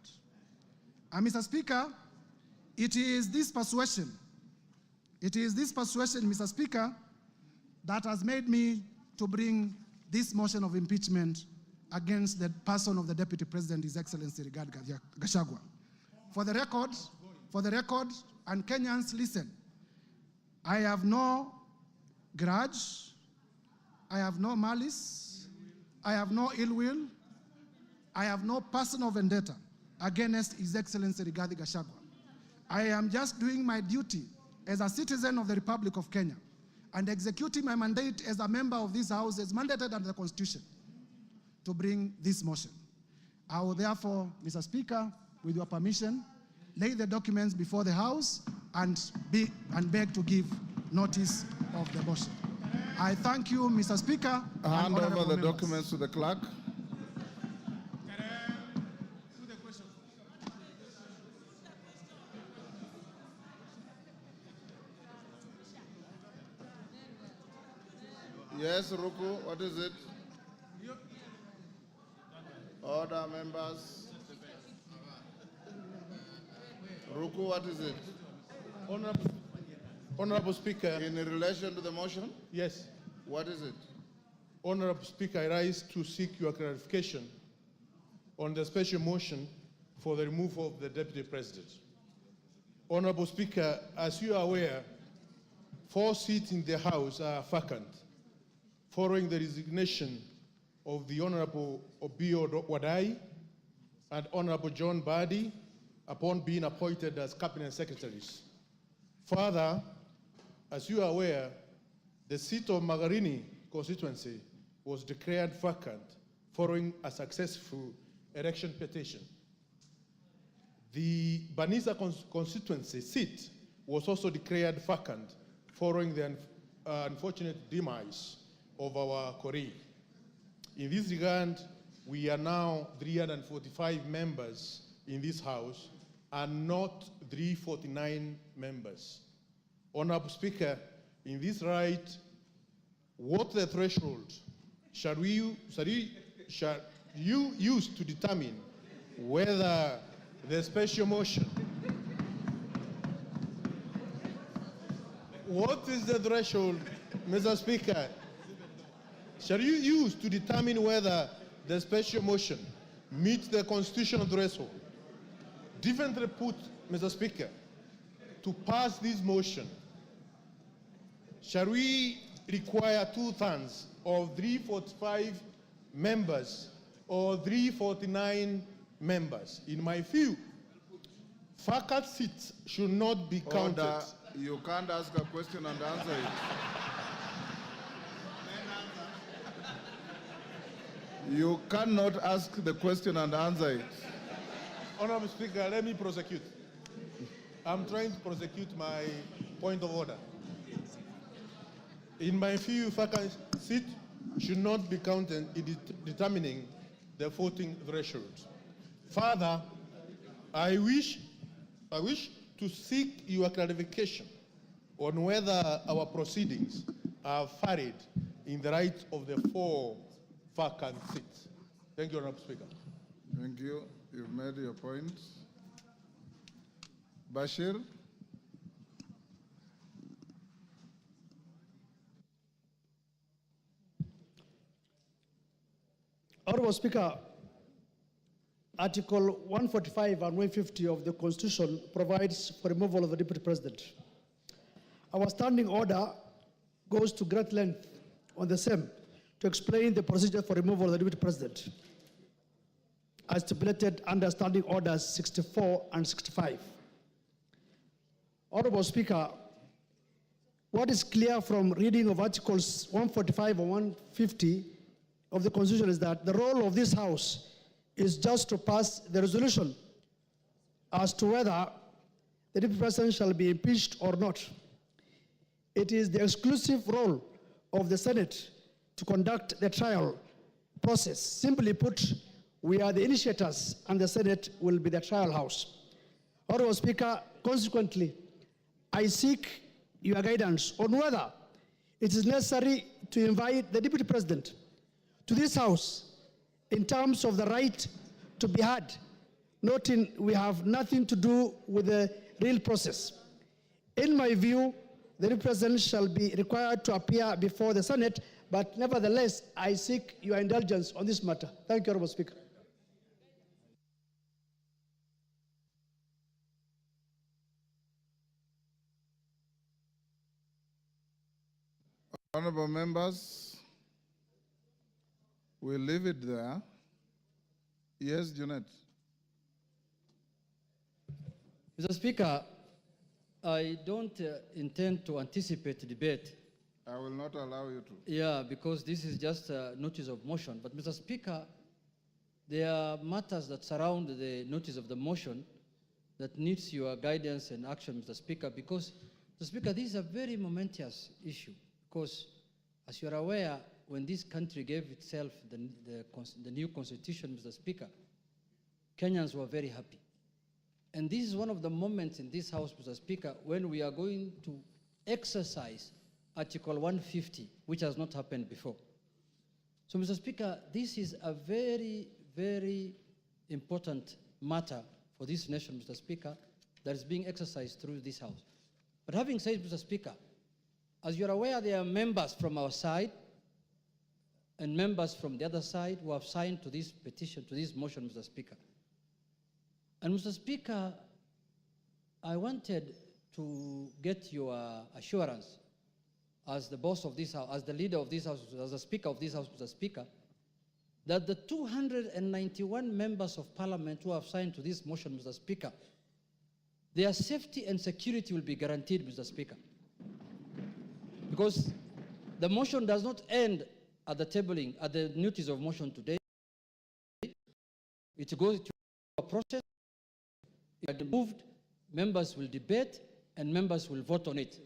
And Mr. Speaker, it is this persuasion, Mr. Speaker, that has made me to bring this motion of impeachment against the person of the Deputy President, His Excellency Rigathi Gachagua. For the record, and Kenyans, listen, I have no grudge, I have no malice, I have no ill will, I have no personal vendetta against His Excellency Rigathi Gachagua. I am just doing my duty as a citizen of the Republic of Kenya and executing my mandate as a member of this House as mandated under the Constitution to bring this motion. I will therefore, Mr. Speaker, with your permission, lay the documents before the House and beg to give notice of the motion. I thank you, Mr. Speaker.
Hand over the documents to the clerk. Yes, Ruku, what is it? Order, members. Ruku, what is it?
Honorable Speaker.
In relation to the motion?
Yes.
What is it?
Honorable Speaker, I rise to seek your clarification on the special motion for the removal of the Deputy President. Honorable Speaker, as you are aware, 4 seats in the House are vacant following the resignation of the Honorable Obio Wadai and Honorable John Badi upon being appointed as Cabinet Secretaries. Further, as you are aware, the seat of Magarini constituency was declared vacant following a successful election petition. The Banisa constituency seat was also declared vacant following the unfortunate demise of our colleague. In this regard, we are now 345 members in this House and not 349 members. Honorable Speaker, in this right, what the threshold shall you use to determine whether the special motion, what is the threshold, Mr. Speaker, shall you use to determine whether the special motion meets the constitutional threshold? Differently put, Mr. Speaker, to pass this motion, shall we require 2/3 of 345 members or 349 members? In my view, vacant seats should not be counted.
Order. You can't ask a question and answer it. You cannot ask the question and answer it.
Honorable Speaker, let me prosecute. I'm trying to prosecute my point of order. In my view, vacant seat should not be counted in determining the voting threshold. Further, I wish to seek your clarification on whether our proceedings are varied in the right of the 4 vacant seats. Thank you, Honorable Speaker.
Thank you. You've made your point. Bashir?
Honorable Speaker, Article 145 and 150 of the Constitution provides for removal of the Deputy President. Our standing order goes to great length on the same to explain the procedure for removal of the Deputy President, as stipulated under Standing Orders 64 and 65. Honorable Speaker, what is clear from reading of Articles 145 and 150 of the Constitution is that the role of this House is just to pass the resolution as to whether the Deputy President shall be impeached or not. It is the exclusive role of the Senate to conduct the trial process. Simply put, we are the initiators and the Senate will be the trial house. Honorable Speaker, consequently, I seek your guidance on whether it is necessary to invite the Deputy President to this House in terms of the right to be heard, noting we have nothing to do with the real process. In my view, the Deputy President shall be required to appear before the Senate, but nevertheless, I seek your indulgence on this matter. Thank you, Honorable Speaker.
Honorable members, we'll leave it there. Yes, Junet.
Mr. Speaker, I don't intend to anticipate debate.
I will not allow you to.
Yeah, because this is just a notice of motion. But Mr. Speaker, there are matters that surround the notice of the motion that needs your guidance and action, Mr. Speaker, because, Mr. Speaker, this is a very momentous issue. Because, as you are aware, when this country gave itself the new constitution, Mr. Speaker, Kenyans were very happy. And this is one of the moments in this House, Mr. Speaker, when we are going to exercise Article 150, which has not happened before. So, Mr. Speaker, this is a very, very important matter for this nation, Mr. Speaker, that is being exercised through this House. But having said, Mr. Speaker, as you're aware, there are members from our side and members from the other side who have signed to this petition, to this motion, Mr. Speaker. And Mr. Speaker, I wanted to get your assurance as the boss of this house, as the leader of this house, as the speaker of this house, Mr. Speaker, that the 291 members of parliament who have signed to this motion, Mr. Speaker, their safety and security will be guaranteed, Mr. Speaker. Because the motion does not end at the tabling, at the notice of motion today. It goes to a process. It is moved, members will debate, and members will vote on it.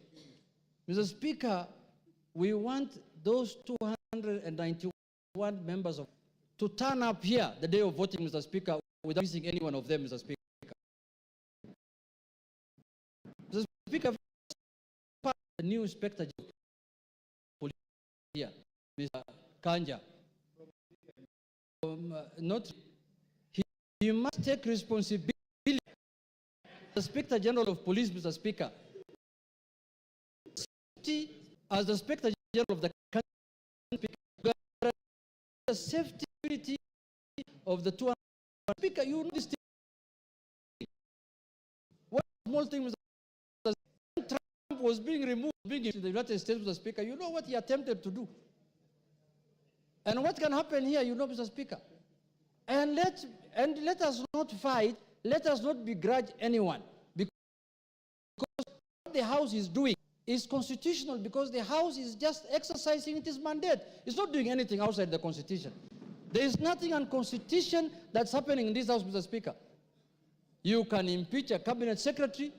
Mr. Speaker, we want those 291 members to turn up here the day of voting, Mr. Speaker, without missing any one of them, Mr. Speaker. Mr. Speaker, the new inspector police here, Mr. Kanja, he must take responsibility. The Inspector General of Police, Mr. Speaker, as the Inspector General of the country, the safety of the 200. Speaker, you know this thing. One small thing, Mr. Trump was being removed in the United States, Mr. Speaker. You know what he attempted to do. And what can happen here, you know, Mr. Speaker. And let us not fight. Let us not begrudge anyone, because what the House is doing is constitutional, because the House is just exercising its mandate. It's not doing anything outside the Constitution. There is nothing unconstitutional that's happening in this House, Mr. Speaker. You can impeach a cabinet secretary,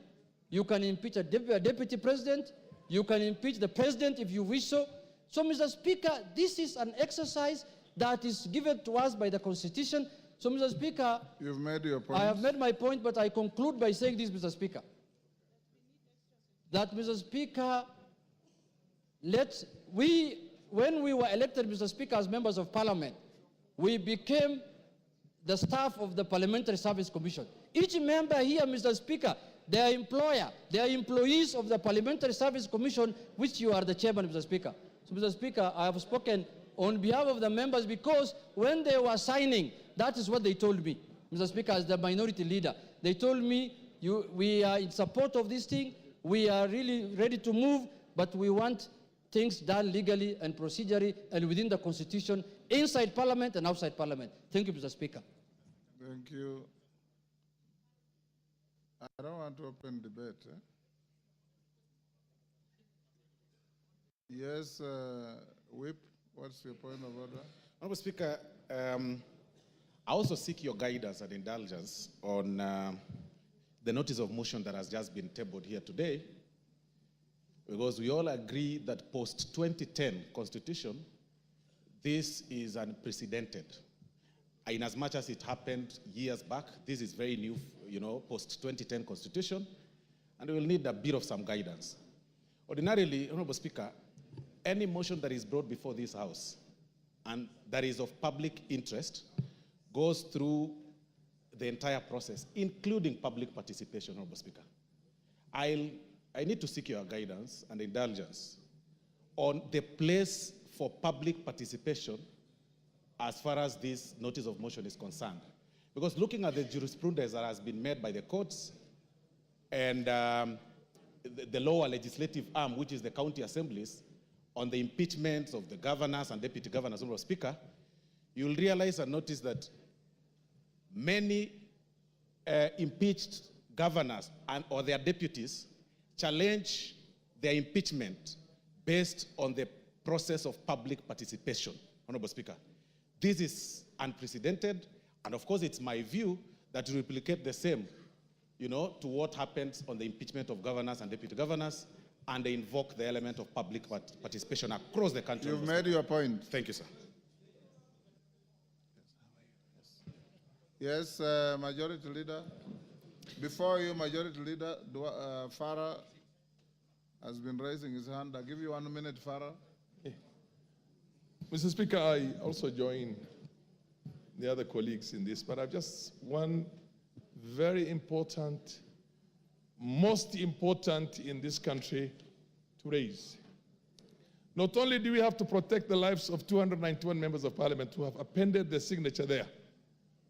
you can impeach a deputy president, you can impeach the president if you wish so. So, Mr. Speaker, this is an exercise that is given to us by the Constitution. So, Mr. Speaker,
You've made your point.
I have made my point, but I conclude by saying this, Mr. Speaker. That, Mr. Speaker, when we were elected, Mr. Speaker, as members of Parliament, we became the staff of the Parliamentary Service Commission. Each member here, Mr. Speaker, they are employees of the Parliamentary Service Commission, which you are the chairman, Mr. Speaker. So, Mr. Speaker, I have spoken on behalf of the members, because when they were signing, that is what they told me, Mr. Speaker, as the minority leader. They told me, we are in support of this thing, we are really ready to move, but we want things done legally and procedurally and within the Constitution, inside Parliament and outside Parliament. Thank you, Mr. Speaker.
Thank you. I don't want to open debate. Yes, Whip, what's your point of order?
Honorable Speaker, I also seek your guidance and indulgence on the notice of motion that has just been tabled here today, because we all agree that post-2010 Constitution, this is unprecedented. In as much as it happened years back, this is very new, post-2010 Constitution, and we will need a bit of some guidance. Ordinarily, Honorable Speaker, any motion that is brought before this House and that is of public interest goes through the entire process, including public participation, Honorable Speaker. I need to seek your guidance and indulgence on the place for public participation as far as this notice of motion is concerned. Because looking at the jurisprudence that has been made by the courts and the lower legislative arm, which is the county assemblies, on the impeachment of the governors and deputy governors, Honorable Speaker, you'll realize and notice that many impeached governors or their deputies challenge their impeachment based on the process of public participation, Honorable Speaker. This is unprecedented, and of course it's my view that to replicate the same, to what happens on the impeachment of governors and deputy governors, and they invoke the element of public participation across the country.
You've made your point.
Thank you, sir.
Yes, Majority Leader. Before you, Majority Leader, Farah has been raising his hand. I'll give you 1 minute, Farah.
Mr. Speaker, I also join the other colleagues in this, but I've just one very important, most important in this country to raise. Not only do we have to protect the lives of 291 members of parliament who have appended their signature there,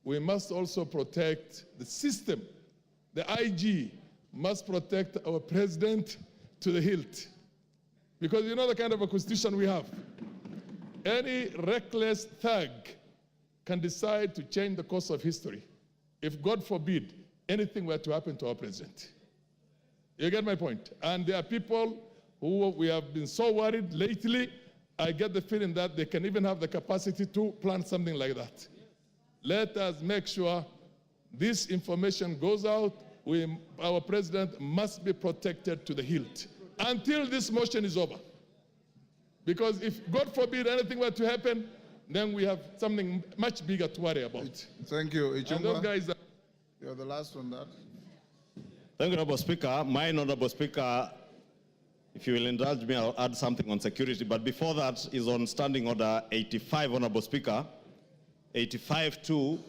we must also protect the system. The IG must protect our president to the hilt. Because you know the kind of a constitution we have. Any reckless thug can decide to change the course of history if, God forbid, anything were to happen to our president. You get my point? And there are people who we have been so worried lately. I get the feeling that they can even have the capacity to plan something like that. Let us make sure this information goes out. Our president must be protected to the hilt until this motion is over. Because if, God forbid, anything were to happen, then we have something much bigger to worry about.
Thank you,
And those
Ichung'wah.
guys are
You're the last on that.
Thank you, Honorable Speaker. My Honorable Speaker, if you will indulge me, I'll add something on security. But before that is on Standing Order 85, Honorable Speaker. 85-2,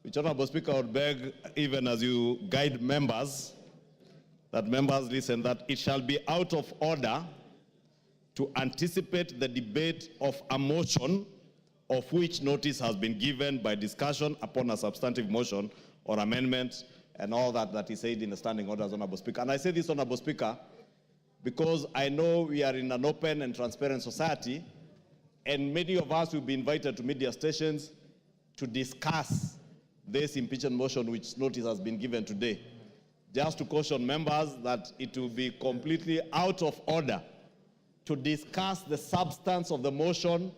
which, Honorable Speaker, would beg, even as you guide members, that members listen, that it shall be out of order to anticipate the debate of a motion of which notice has been given by discussion upon a substantive motion or amendment and all that is said in the standing orders, Honorable Speaker. And I say this, Honorable Speaker, because I know we are in an open and transparent society, and many of us will be invited to media stations to discuss this impeachment motion which notice has been given today. Just to caution members that it will be completely out of order to discuss the substance of the motion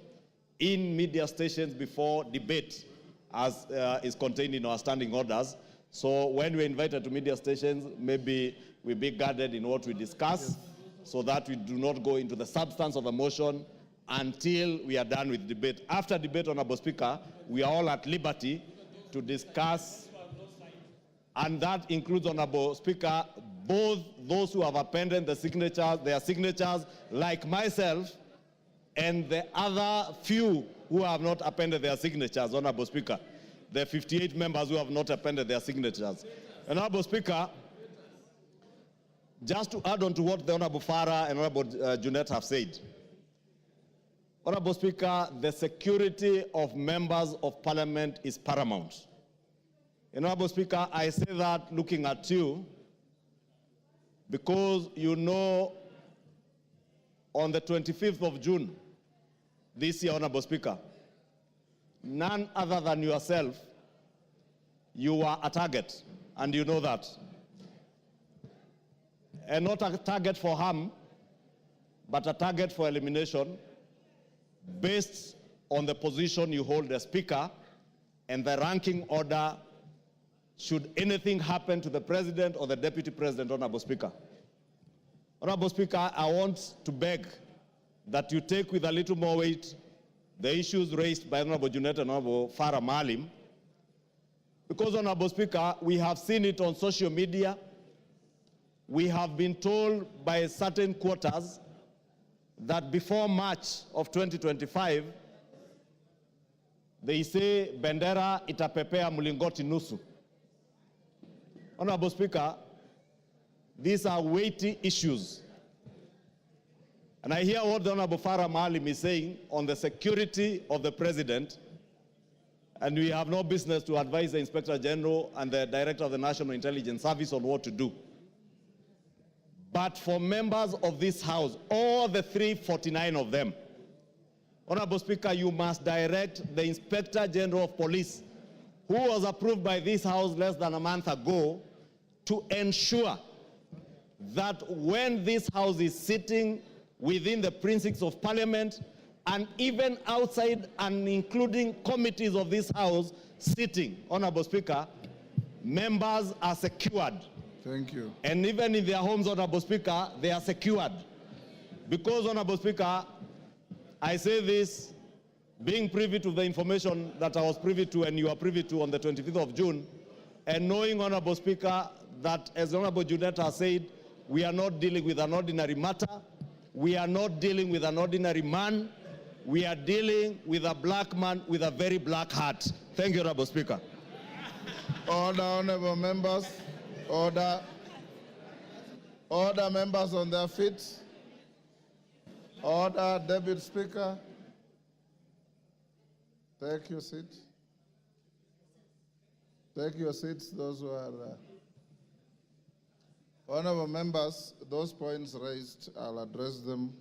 in media stations before debate, as is contained in our standing orders. So when we're invited to media stations, maybe we be guarded in what we discuss, so that we do not go into the substance of the motion until we are done with debate. After debate, Honorable Speaker, we are all at liberty to discuss, and that includes, Honorable Speaker, both those who have appended their signatures, like myself, and the other few who have not appended their signatures, Honorable Speaker. The 58 members who have not appended their signatures. Honorable Speaker, just to add on to what the Honorable Farah and Honorable Junet have said, Honorable Speaker, the security of members of parliament is paramount. Honorable Speaker, I say that looking at you, because you know on the 25th of June this year, Honorable Speaker, none other than yourself, you were a target, and you know that. And not a target for harm, but a target for elimination based on the position you hold as Speaker and the ranking order should anything happen to the President or the Deputy President, Honorable Speaker. Honorable Speaker, I want to beg that you take with a little more weight the issues raised by Honorable Junet and Honorable Farah Maalim, because, Honorable Speaker, we have seen it on social media. We have been told by certain quarters that before March of 2025, they say bendera itapepea mlingoti nusu. Honorable Speaker, these are weighty issues. And I hear what the Honorable Farah Maalim is saying on the security of the President, and we have no business to advise the Inspector General and the Director of the National Intelligence Service on what to do. But for members of this House, all the 349 of them, Honorable Speaker, you must direct the Inspector General of Police, who was approved by this House less than a month ago, to ensure that when this House is sitting within the precincts of Parliament, and even outside and including committees of this House sitting, Honorable Speaker, members are secured.
Thank you.
And even in their homes, Honorable Speaker, they are secured. Because, Honorable Speaker, I say this, being privy to the information that I was privy to and you are privy to on the 25th of June, and knowing, Honorable Speaker, that as Honorable Junet has said, we are not dealing with an ordinary matter, we are not dealing with an ordinary man, we are dealing with a black man with a very black heart. Thank you, Honorable Speaker.
Order, honorable members. Order. Order, members on their feet. Order, Deputy Speaker. Take your seat. Take your seats, those who are. Honorable members, those points raised, I'll address them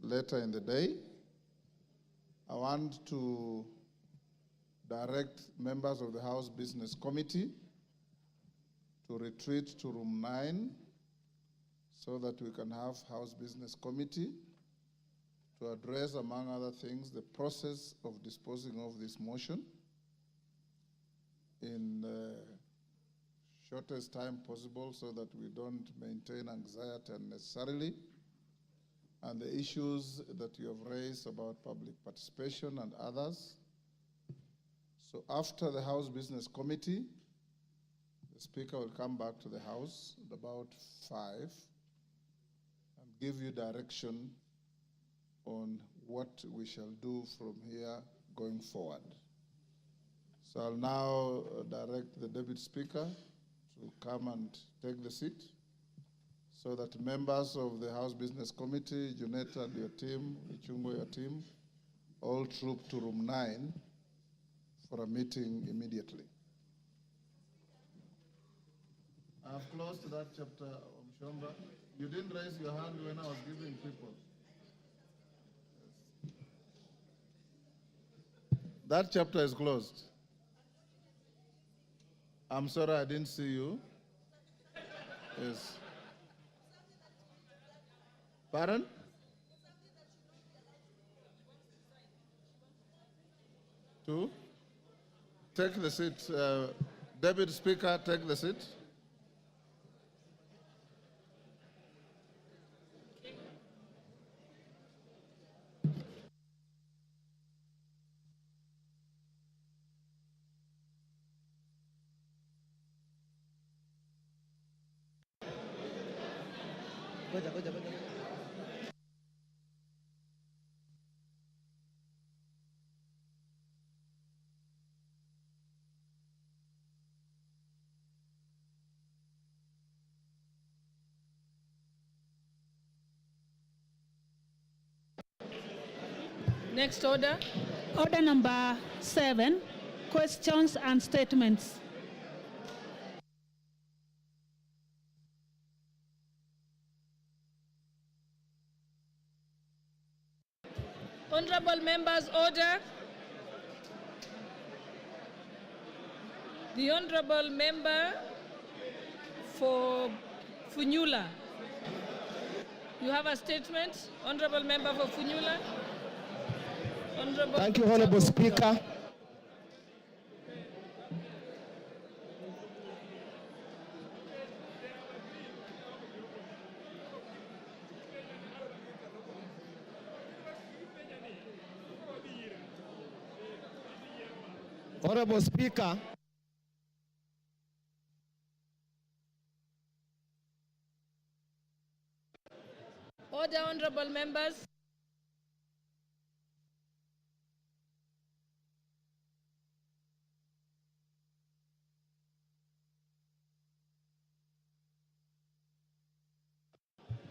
later in the day. I want to direct members of the House Business Committee to retreat to room 9 so that we can have House Business Committee to address, among other things, the process of disposing of this motion in the shortest time possible so that we don't maintain anxiety unnecessarily, and the issues that you have raised about public participation and others. So after the House Business Committee, the Speaker will come back to the House at about 5 and give you direction on what we shall do from here going forward. So I'll now direct the Deputy Speaker to come and take the seat so that members of the House Business Committee, Juneta and your team, Ichungo, your team, all troop to room 9 for a meeting immediately. I've closed that chapter, Mshomba. You didn't raise your hand when I was giving people. That chapter is closed. I'm sorry I didn't see you. Yes. Pardon? Two? Take the seat. Deputy Speaker, take the seat.
Next order.
Order number 7, questions and statements.
Honorable members, order. The Honorable Member for Funyula. You have a statement, Honorable Member for Funyula. Honorable
Thank you, Honorable Speaker. Honorable Speaker,
Order, honorable members.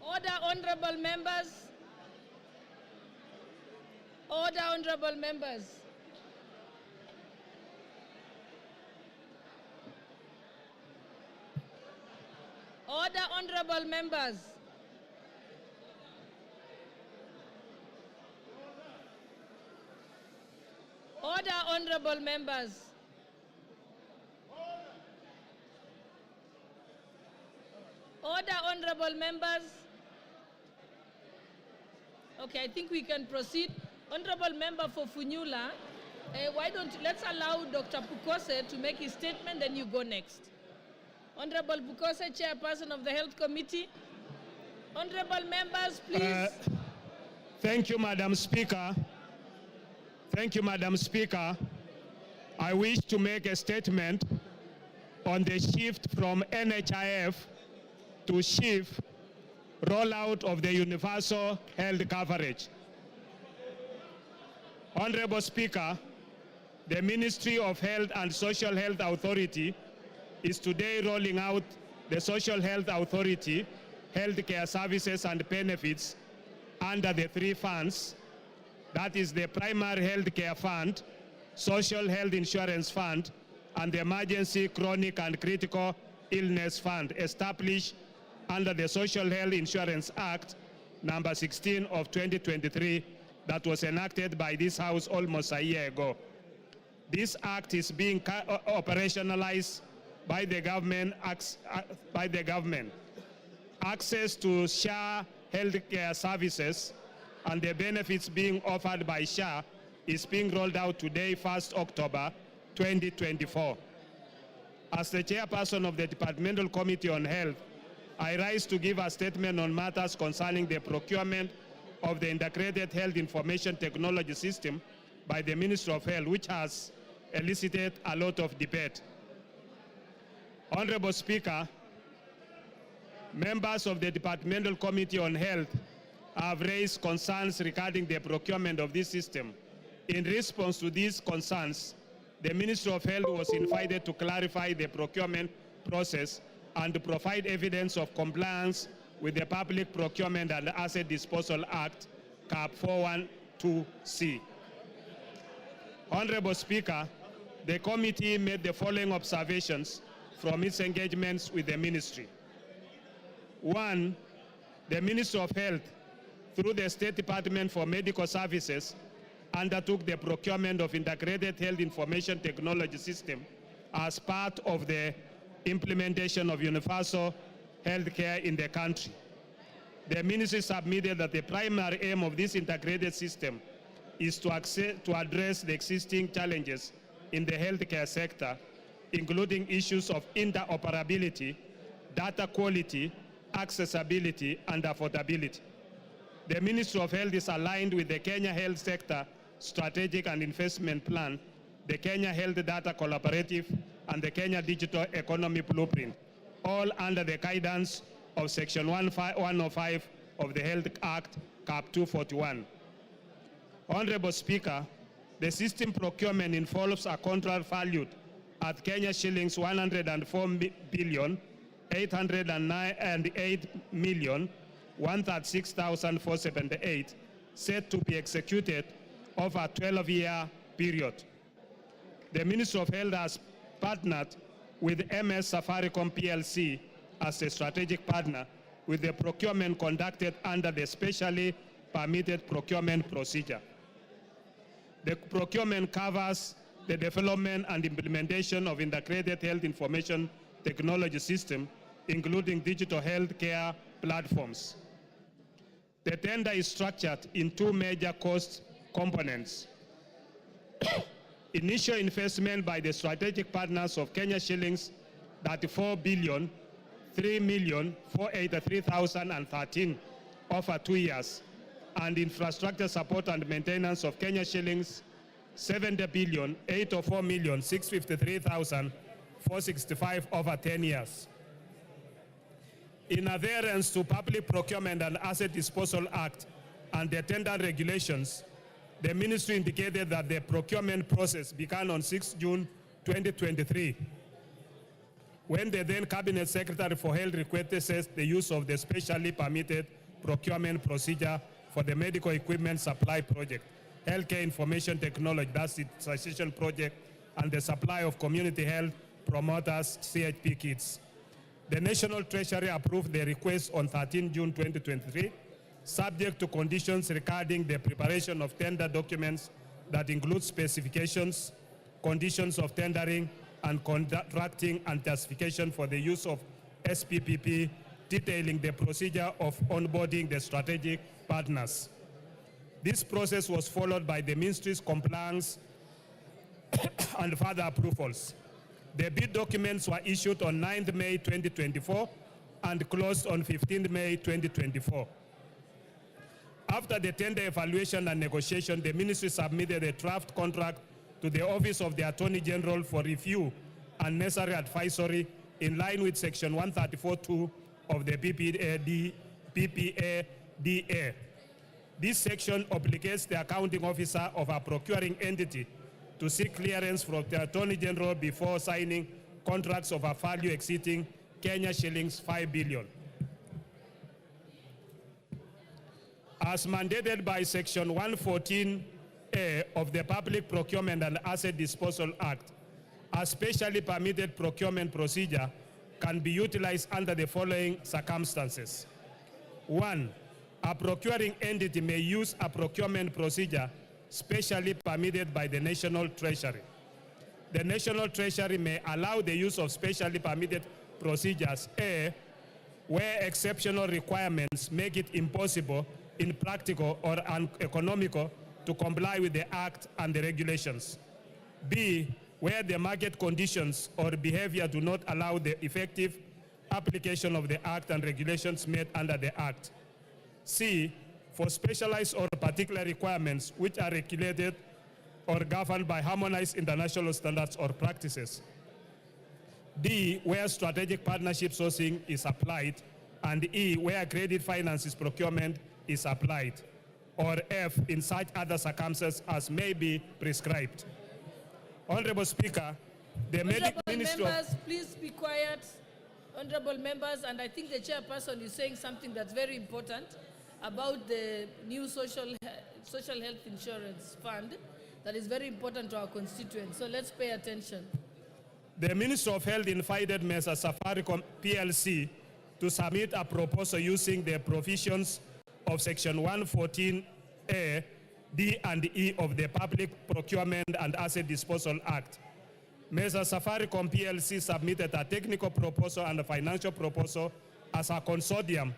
Order, honorable members. Order, honorable members. Order, honorable members. Order, honorable members. Order, honorable members. Okay, I think we can proceed. Honorable member for Funyula, let's allow Dr. Pukose to make his statement, then you go next. Honorable Pukose, Chairperson of the Health Committee. Honorable members, please.
Thank you, Madam Speaker. Thank you, Madam Speaker. I wish to make a statement on the shift from NHIF to SHIF rollout of the universal health coverage. Honorable Speaker, the Ministry of Health and Social Health Authority is today rolling out the Social Health Authority, Healthcare Services and Benefits under the three funds, that is the Primary Health Care Fund, Social Health Insurance Fund, and the Emergency, Chronic, and Critical Illness Fund established under the Social Health Insurance Act number 16 of 2023 that was enacted by this House almost a year ago. This act is being operationalized by the government. Access to SHA healthcare services and the benefits being offered by SHA is being rolled out today, 1st October 2024. As the chairperson of the Departmental Committee on Health, I rise to give a statement on matters concerning the procurement of the Integrated Health Information Technology System by the Ministry of Health, which has elicited a lot of debate. Honorable Speaker, members of the Departmental Committee on Health have raised concerns regarding the procurement of this system. In response to these concerns, the Ministry of Health was invited to clarify the procurement process and to provide evidence of compliance with the Public Procurement and Asset Disposal Act, CAP 412C. Honorable Speaker, the committee made the following observations from its engagements with the ministry. 1, the Ministry of Health, through the State Department for Medical Services, undertook the procurement of Integrated Health Information Technology System as part of the implementation of universal health care in the country. The ministry submitted that the primary aim of this integrated system is to address the existing challenges in the healthcare sector, including issues of interoperability, data quality, accessibility, and affordability. The Ministry of Health is aligned with the Kenya Health Sector Strategic and Investment Plan, the Kenya Health Data Collaborative, and the Kenya Digital Economy Blueprint, all under the guidance of Section 105 of the Health Act, CAP 241. Honorable Speaker, the system procurement involves a contract valued at Kenya shillings 104,808,136,478, set to be executed over a 12-year period. The Ministry of Health has partnered with MS Safaricom PLC as a strategic partner with the procurement conducted under the specially permitted procurement procedure. The procurement covers the development and implementation of integrated health information technology system, including digital health care platforms. The tender is structured in two major cost components. Initial investment by the strategic partners of Kenya shillings 34,003,483,013 over 2 years, and infrastructure support and maintenance of Kenya shillings 70,804,653,465 over 10 years. In adherence to Public Procurement and Asset Disposal Act and the tender regulations, the ministry indicated that the procurement process began on 6 June 2023, when the then Cabinet Secretary for Health requested the use of the specially permitted procurement procedure for the medical equipment supply project, healthcare information technology, that's the transition project, and the supply of community health promoters, CHP kits. The National Treasury approved the request on 13 June 2023, subject to conditions regarding the preparation of tender documents that include specifications, conditions of tendering, and contracting and justification for the use of SPPP, detailing the procedure of onboarding the strategic partners. This process was followed by the ministry's compliance and further approvals. The bid documents were issued on 9th May 2024 and closed on 15th May 2024. After the tender evaluation and negotiation, the ministry submitted a draft contract to the Office of the Attorney General for review and necessary advisory in line with Section 134(2) of the PPADA. This section obligates the accounting officer of a procuring entity to seek clearance from the Attorney General before signing contracts of a value exceeding Kenya shillings 5 billion. as mandated by Section 114A of the Public Procurement and Asset Disposal Act, a specially permitted procurement procedure can be utilized under the following circumstances. 1, a procuring entity may use a procurement procedure specially permitted by the National Treasury. The National Treasury may allow the use of specially permitted procedures, A, where exceptional requirements make it impossible, impractical, or uneconomical to comply with the Act and the regulations. B, where the market conditions or behavior do not allow the effective application of the Act and regulations made under the Act. C, for specialized or particular requirements which are regulated or governed by harmonized international standards or practices. D, where strategic partnership sourcing is applied, and E, where credit finances procurement is applied, or F, in such other circumstances as may be prescribed. Honorable Speaker, the
Honorable
Ministry
members, please be quiet. Honorable members, and I think the chairperson is saying something that's very important about the new social health insurance fund that is very important to our constituents. So let's pay attention.
The Minister of Health invited Mesa Safaricom PLC to submit a proposal using the provisions of Section 114A, D and E of the Public Procurement and Asset Disposal Act. Mesa Safaricom PLC submitted a technical proposal and a financial proposal as a consortium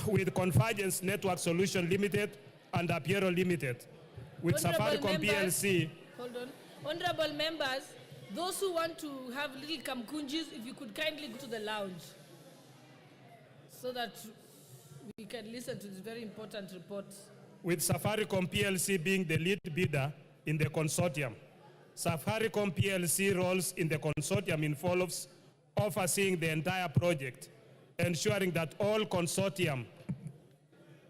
with Convergence Network Solution Limited and Apiero Limited. With
Honorable
Safaricom
members,
PLC.
Hold on. Honorable members, those who want to have little kamkunjis, if you could kindly go to the lounge so that we can listen to this very important report.
With Safaricom PLC being the lead bidder in the consortium. Safaricom PLC roles in the consortium involves overseeing the entire project, ensuring that all consortium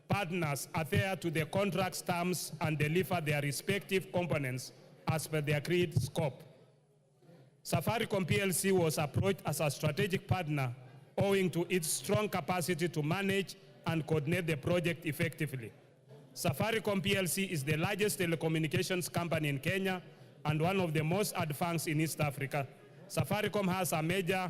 partners adhere to the contract's terms and deliver their respective components as per the agreed scope. Safaricom PLC was approached as a strategic partner owing to its strong capacity to manage and coordinate the project effectively. Safaricom PLC is the largest telecommunications company in Kenya and one of the most advanced in East Africa. Safaricom has a major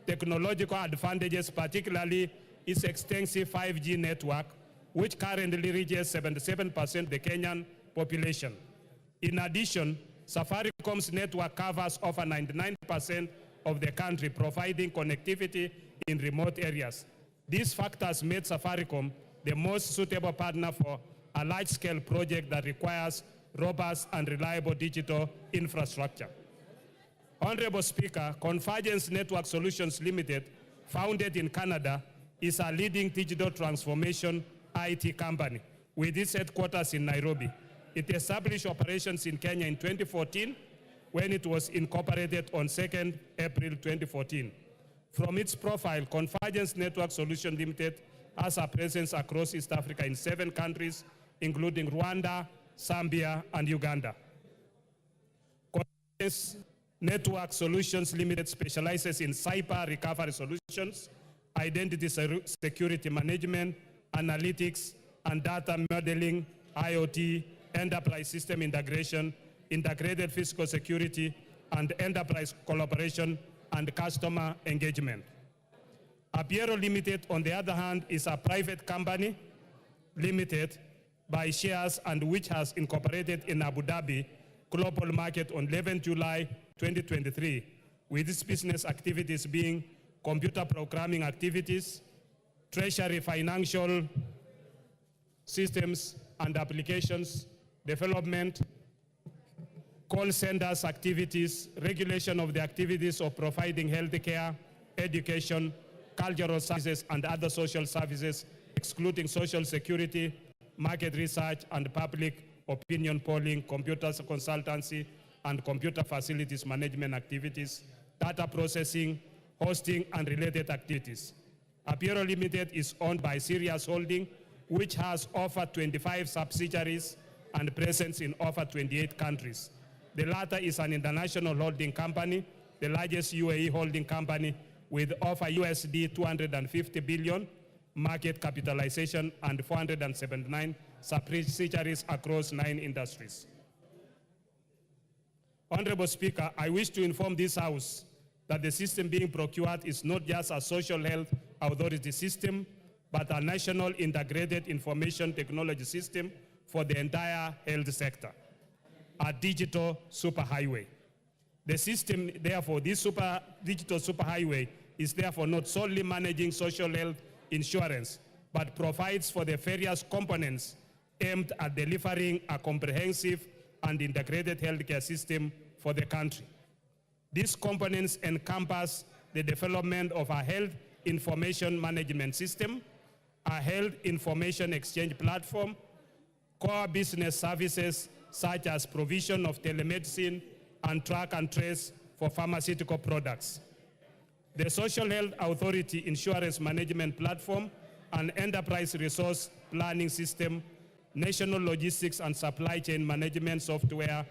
technological advantages, particularly its extensive 5G network, which currently reaches 77% of the Kenyan population. In addition, Safaricom's network covers over 99% of the country, providing connectivity in remote areas. These factors made Safaricom the most suitable partner for a large-scale project that requires robust and reliable digital infrastructure. Honorable Speaker, Convergence Network Solutions Limited, founded in Canada, is a leading digital transformation IT company with its headquarters in Nairobi. It established operations in Kenya in 2014 when it was incorporated on 2nd April 2014. From its profile, Convergence Network Solutions Limited has a presence across East Africa in 7 countries, including Rwanda, Zambia, and Uganda. Convergence Network Solutions Limited specializes in cyber recovery solutions, identity security management, analytics, and data modeling, IoT, enterprise system integration, integrated physical security, and enterprise collaboration and customer engagement. Apiero Limited, on the other hand, is a private company limited by shares and which has incorporated in Abu Dhabi global market on 11 July 2023, with its business activities being computer programming activities, treasury financial systems and applications development, call centers activities, regulation of the activities of providing healthcare, education, cultural services, and other social services, excluding social security, market research, and public opinion polling, computer consultancy, and computer facilities management activities, data processing, hosting, and related activities. Apiero Limited is owned by Sirius Holding, which has over 25 subsidiaries and presence in over 28 countries. The latter is an international holding company, the largest UAE holding company with over USD 250 billion market capitalization, and 479 subsidiaries across 9 industries. Honorable Speaker, I wish to inform this House that the system being procured is not just a social health authority system, but a national integrated information technology system for the entire health sector, a digital superhighway. The system, therefore, this digital superhighway is therefore not solely managing social health insurance, but provides for the various components aimed at delivering a comprehensive and integrated healthcare system for the country. These components encompass the development of a health information management system, a health information exchange platform, core business services such as provision of telemedicine and track and trace for pharmaceutical products, the Social Health Authority Insurance Management Platform, an enterprise resource planning system, national logistics and supply chain management software,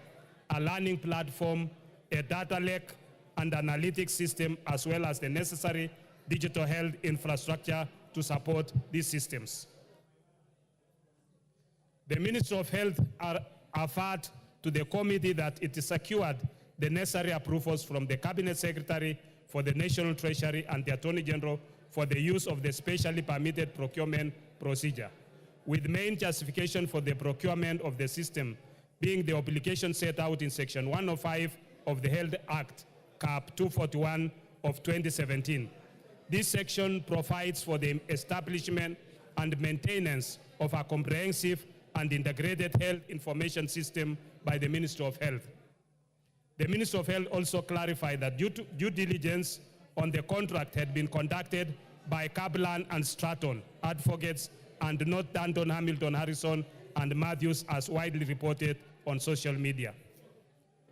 a learning platform, a data lake, and analytics system, as well as the necessary digital health infrastructure to support these systems. The Ministry of Health averred to the committee that it secured the necessary approvals from the Cabinet Secretary for the National Treasury and the Attorney General for the use of the specially permitted procurement procedure, with main justification for the procurement of the system being the obligation set out in Section 105 of the Health Act, Cap 241 of 2017. This section provides for the establishment and maintenance of a comprehensive and integrated health information system by the Ministry of Health. The Ministry of Health also clarified that due diligence on the contract had been conducted by Kaplan and Stratton, advocates, and not Danton, Hamilton, Harrison, and Matthews, as widely reported on social media.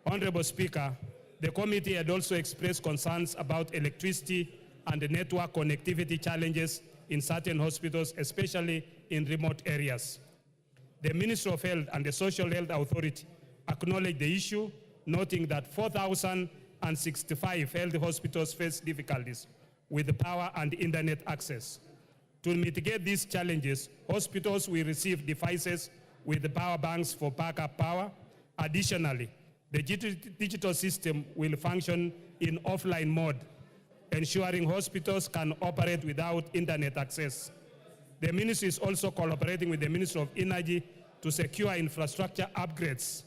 Honorable Speaker, the committee had also expressed concerns about electricity and network connectivity challenges in certain hospitals, especially in remote areas. The Ministry of Health and the Social Health Authority acknowledged the issue, noting that 4,065 health hospitals face difficulties with power and internet access. To mitigate these challenges, hospitals will receive devices with power banks for backup power. Additionally, the digital system will function in offline mode, ensuring hospitals can operate without internet access. The ministry is also collaborating with the Ministry of Energy to secure infrastructure upgrades,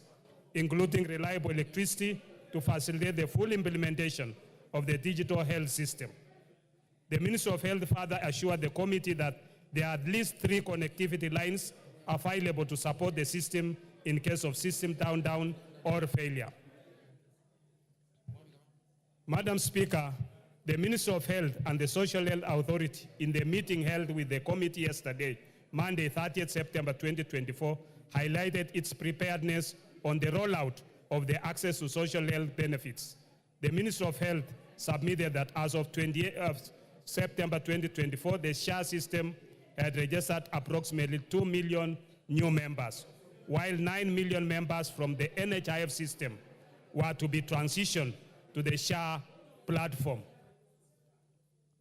including reliable electricity, to facilitate the full implementation of the digital health system. The Ministry of Health further assured the committee that there are at least 3 connectivity lines available to support the system in case of system down or failure. Madam Speaker, the Ministry of Health and the Social Health Authority, in the meeting held with the committee yesterday, Monday, 30th September 2024, highlighted its preparedness on the rollout of the access to social health benefits. The Ministry of Health submitted that as of 28th of September 2024, the SHA system had registered approximately 2 million new members, while 9 million members from the NHIF system were to be transitioned to the SHA platform.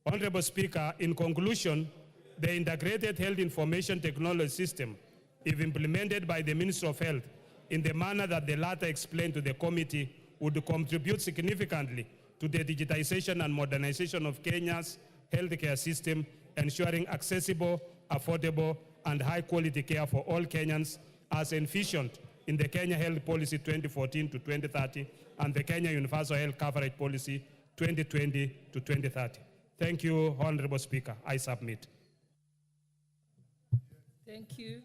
Honorable Speaker, in conclusion, the integrated health information technology system, if implemented by the Ministry of Health in the manner that the latter explained to the committee, would contribute significantly to the digitization and modernization of Kenya's healthcare system, ensuring accessible, affordable, and high-quality care for all Kenyans, as envisioned in the Kenya Health Policy 2014 to 2030 and the Kenya Universal Health Coverage Policy 2020 to 2030. Thank you, Honorable Speaker. I submit.
Thank you.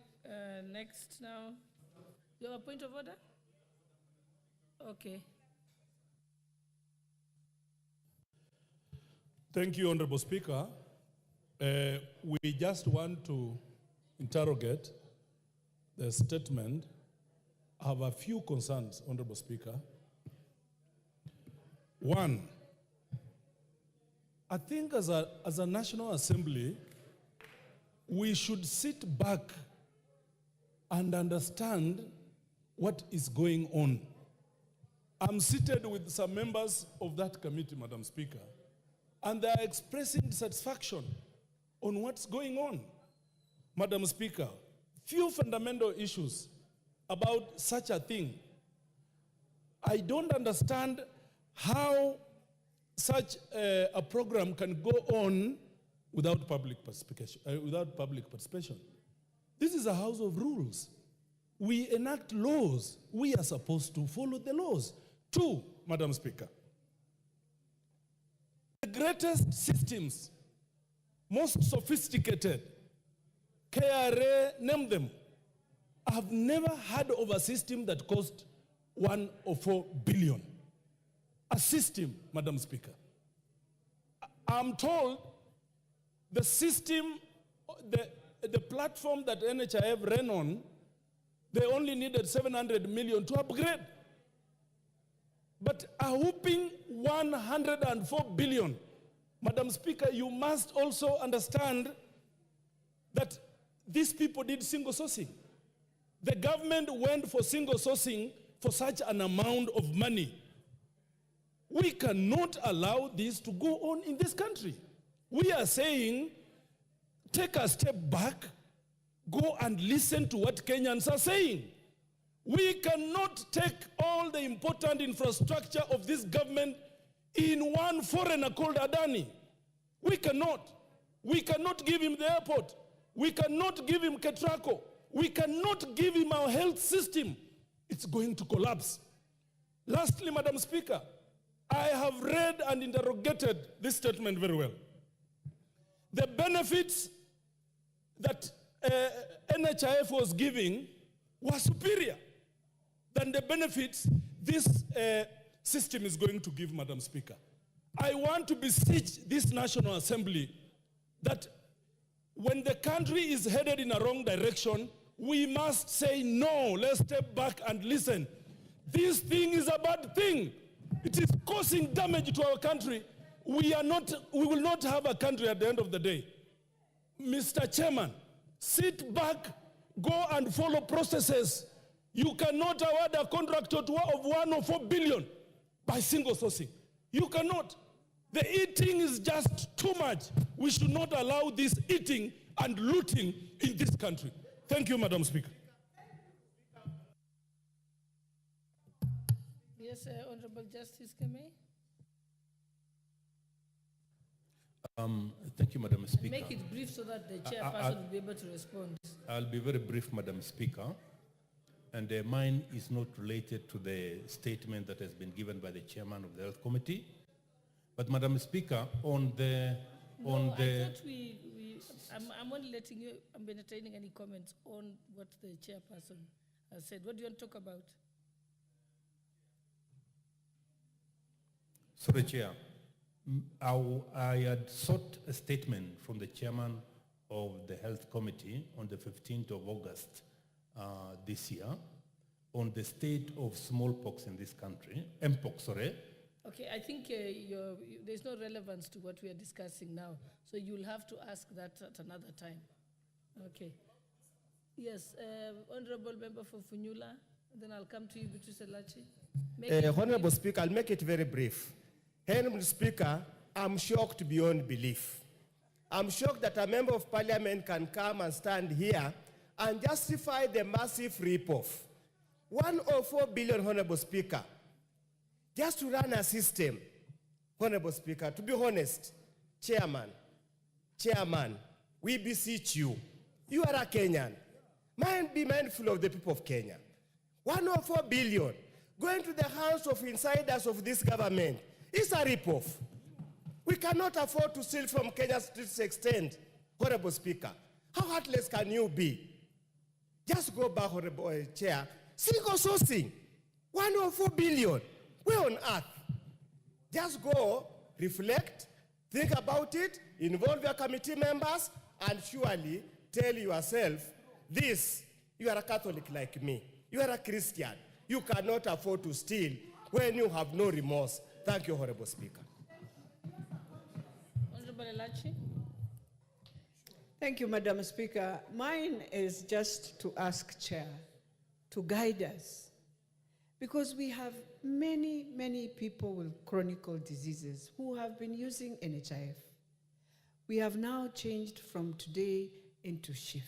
Next now. You have a point of order? Okay.
Thank you, Honorable Speaker. We just want to interrogate the statement. I have a few concerns, Honorable Speaker. One, I think as a National Assembly, we should sit back and understand what is going on. I'm seated with some members of that committee, Madam Speaker, and they are expressing dissatisfaction on what's going on. Madam Speaker, few fundamental issues about such a thing. I don't understand how such a program can go on without public participation. This is a house of rules. We enact laws. We are supposed to follow the laws. Two, Madam Speaker, the greatest systems, most sophisticated, KRA, name them, I've never heard of a system that cost 1 or 4 billion. A system, Madam Speaker. I'm told the system, the platform that NHIF ran on, they only needed 700 million to upgrade. But a whooping 104 billion. Madam Speaker, you must also understand that these people did single sourcing. The government went for single sourcing for such an amount of money. We cannot allow this to go on in this country. We are saying, take a step back, go and listen to what Kenyans are saying. We cannot take all the important infrastructure of this government in one foreigner called Adani. We cannot. We cannot give him the airport. We cannot give him Ketraco. We cannot give him our health system. It's going to collapse. Lastly, Madam Speaker, I have read and interrogated this statement very well. The benefits that NHIF was giving were superior than the benefits this system is going to give, Madam Speaker. I want to beseech this National Assembly that when the country is headed in a wrong direction, we must say no. Let's step back and listen. This thing is a bad thing. It is causing damage to our country. We will not have a country at the end of the day. Mr. Chairman, sit back, go and follow processes. You cannot award a contractor of 1 or 4 billion by single sourcing. You cannot. The eating is just too much. We should not allow this eating and looting in this country. Thank you, Madam Speaker.
Yes, Honorable Justice Keme.
Thank you, Madam Speaker.
Make it brief so that the chairperson will be able to respond.
I'll be very brief, Madam Speaker. And mine is not related to the statement that has been given by the chairman of the Health Committee. But Madam Speaker, on the...
I thought I'm only letting you, I'm entertaining any comments on what the chairperson has said. What do you want to talk about?
Sorry, Chair. I had sought a statement from the chairman of the Health Committee on the 15th of August this year on the state of smallpox in this country, Mpox, sorry.
Okay, I think there's no relevance to what we are discussing now, so you'll have to ask that at another time. Okay. Yes, Honorable Member for Funyula, then I'll come to you, Beatrice Elachi.
Honorable Speaker, I'll make it very brief. Honorable Speaker, I'm shocked beyond belief. I'm shocked that a member of parliament can come and stand here and justify the massive rip-off. 104 billion, Honorable Speaker, just to run a system. Honorable Speaker, to be honest, Chairman, we beseech you. You are a Kenyan. Be mindful of the people of Kenya. 104 billion going to the hands of insiders of this government is a rip-off. We cannot afford to steal from Kenya to this extent, Honorable Speaker. How heartless can you be? Just go back, Honorable Chair. Single sourcing, 104 billion. Where on earth? Just go, reflect, think about it, involve your committee members, and surely tell yourself, this, you are a Catholic like me. You are a Christian. You cannot afford to steal when you have no remorse. Thank you, Honorable Speaker.
Honorable Elachi.
Thank you, Madam Speaker. Mine is just to ask Chair to guide us, because we have many people with chronic diseases who have been using NHIF. We have now changed from today into shift.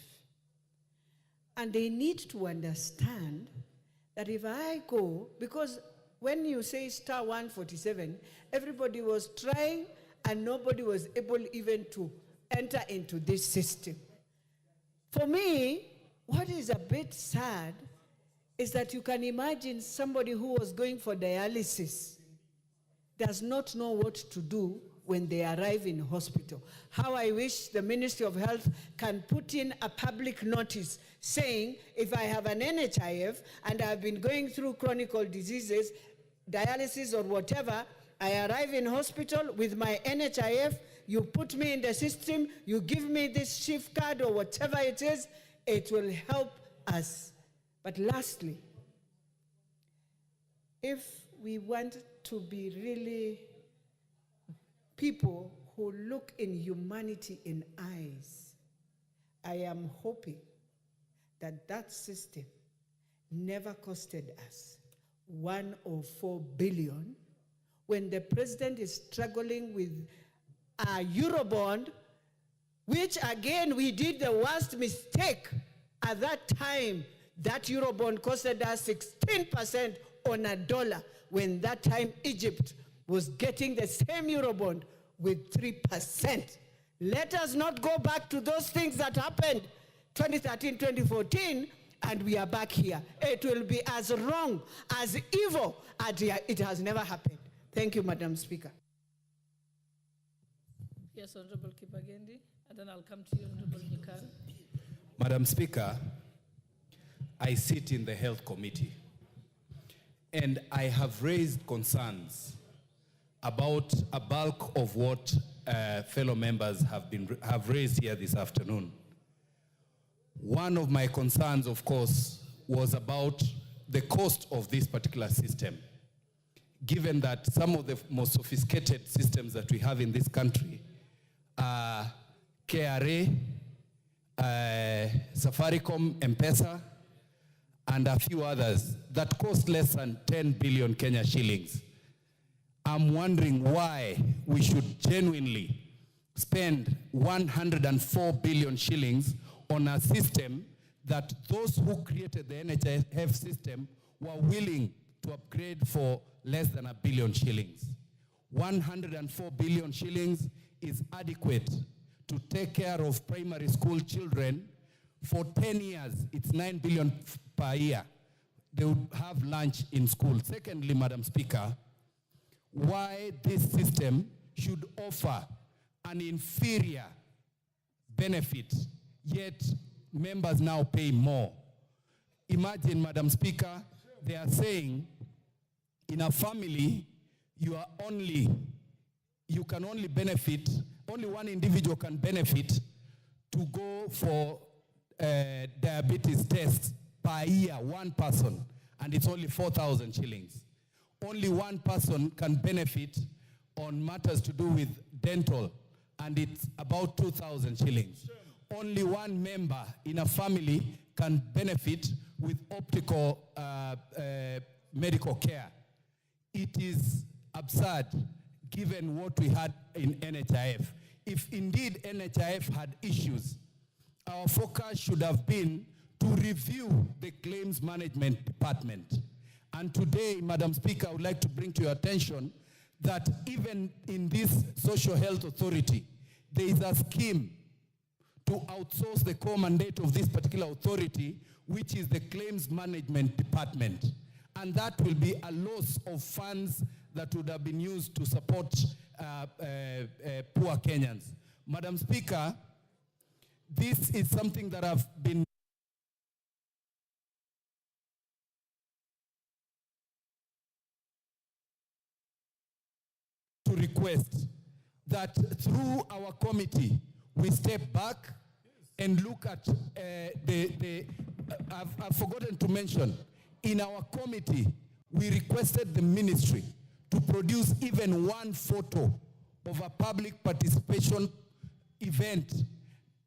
And they need to understand that if I go, because when you say star 147, everybody was trying and nobody was able even to enter into this system. For me, what is a bit sad is that you can imagine somebody who was going for dialysis does not know what to do when they arrive in hospital. How I wish the Ministry of Health can put in a public notice saying, if I have an NHIF and I've been going through chronic diseases, dialysis or whatever, I arrive in hospital with my NHIF, you put me in the system, you give me this shift card or whatever it is, it will help us. But lastly, if we want to be really people who look in humanity in eyes, I am hoping that that system never costed us 104 billion when the president is struggling with a Eurobond, which again we did the worst mistake at that time. That Eurobond costed us 16% on a dollar, when that time Egypt was getting the same Eurobond with 3%. Let us not go back to those things that happened 2013, 2014, and we are back here. It will be as wrong, as evil, as it has never happened. Thank you, Madam Speaker.
Yes, Honorable Kibagendi, and then I'll come to you, Honorable Nyikal.
Madam Speaker, I sit in the Health Committee, and I have raised concerns about a bulk of what fellow members have raised here this afternoon. One of my concerns, of course, was about the cost of this particular system, given that some of the most sophisticated systems that we have in this country are KRA, Safaricom, M-Pesa, and a few others that cost less than 10 billion Kenya shillings. I'm wondering why we should genuinely spend 104 billion shillings on a system that those who created the NHIF system were willing to upgrade for less than $1 billion shillings. 104 billion shillings is adequate to take care of primary school children. For 10 years, it's 9 billion per year. They would have lunch in school. Secondly, Madam Speaker, why this system should offer an inferior benefit, yet members now pay more. Imagine, Madam Speaker, they are saying in a family, you can only benefit, only one individual can benefit to go for diabetes tests per year, one person, and it's only 4,000 shillings. Only one person can benefit on matters to do with dental, and it's about 2,000 shillings. Only one member in a family can benefit with optical medical care. It is absurd given what we had in NHIF. If indeed NHIF had issues, our focus should have been to review the claims management department. And today, Madam Speaker, I would like to bring to your attention that even in this social health authority, there is a scheme to outsource the core mandate of this particular authority, which is the claims management department. And that will be a loss of funds that would have been used to support poor Kenyans. Madam Speaker, this is something that I've been to request that through our committee, we step back and look at I've forgotten to mention, in our committee, we requested the ministry to produce even one photo of a public participation event.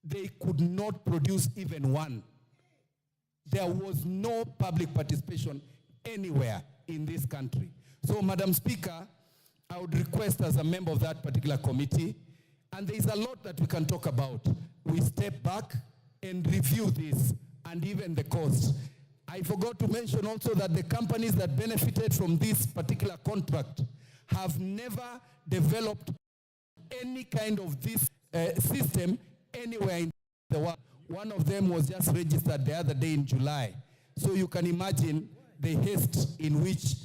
They could not produce even one. There was no public participation anywhere in this country. So, Madam Speaker, I would request as a member of that particular committee, And there is a lot that we can talk about. We step back and review this and even the cost. I forgot to mention also that the companies that benefited from this particular contract have never developed any kind of this system anywhere in the world. One of them was just registered the other day in July. So you can imagine the haste in which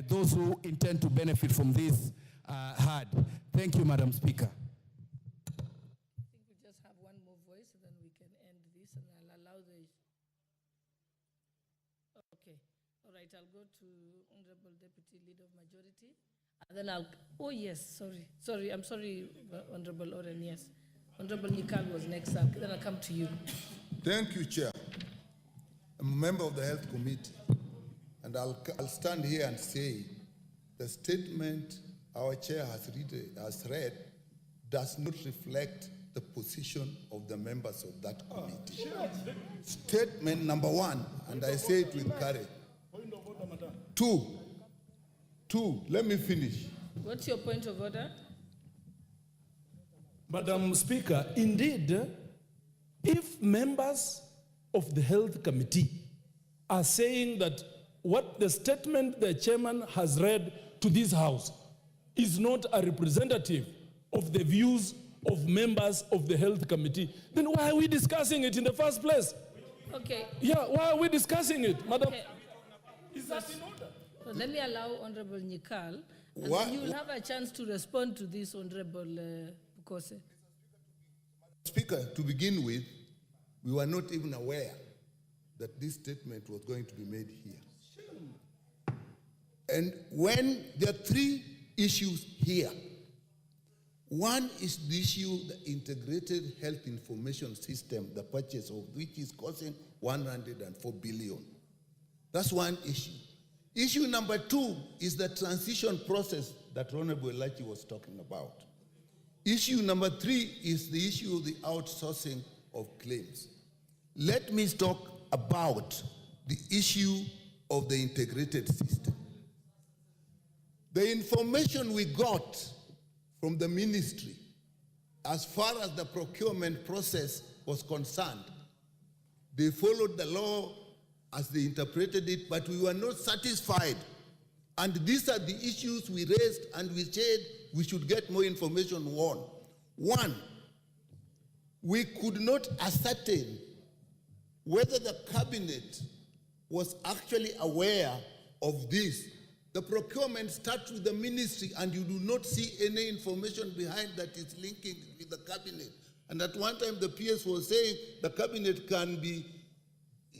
those who intend to benefit from this had. Thank you, Madam Speaker.
I think we just have one more voice, and then we can end this, and I'll allow the... Okay. All right, I'll go to Honorable Deputy Leader of Majority. And then I'll... Oh, yes, sorry. Sorry, I'm sorry, Honorable Oren, yes. Honorable Nikal was next up. Then I'll come to you.
Thank you, Chair. I'm a member of the Health Committee, and I'll stand here and say the statement our chair has read does not reflect the position of the members of that committee. Statement number one, and I say it with courage. Two, let me finish.
What's your point of order?
Madam Speaker, indeed, if members of the Health Committee are saying that what the statement the chairman has read to this House is not a representative of the views of members of the Health Committee, then why are we discussing it in the first place?
Okay.
Yeah, why are we discussing it, Madam?
Okay.
Is that in order?
So let me allow Honorable Nikal, and
What?
then you will have a chance to respond to this, Honorable Bukose.
Speaker, to begin with, we were not even aware that this statement was going to be made here. And when there are three issues here, one is the issue, the integrated health information system, the purchase of which is costing 104 billion. That's one issue. Issue number two is the transition process that Honorable Elachi was talking about. Issue number three is the issue of the outsourcing of claims. Let me talk about the issue of the integrated system. The information we got from the ministry as far as the procurement process was concerned, they followed the law as they interpreted it, but we were not satisfied. And these are the issues we raised, and we said we should get more information on. One, we could not ascertain whether the cabinet was actually aware of this. The procurement starts with the ministry, and you do not see any information behind that is linking with the cabinet. And at one time, the PS was saying the cabinet can be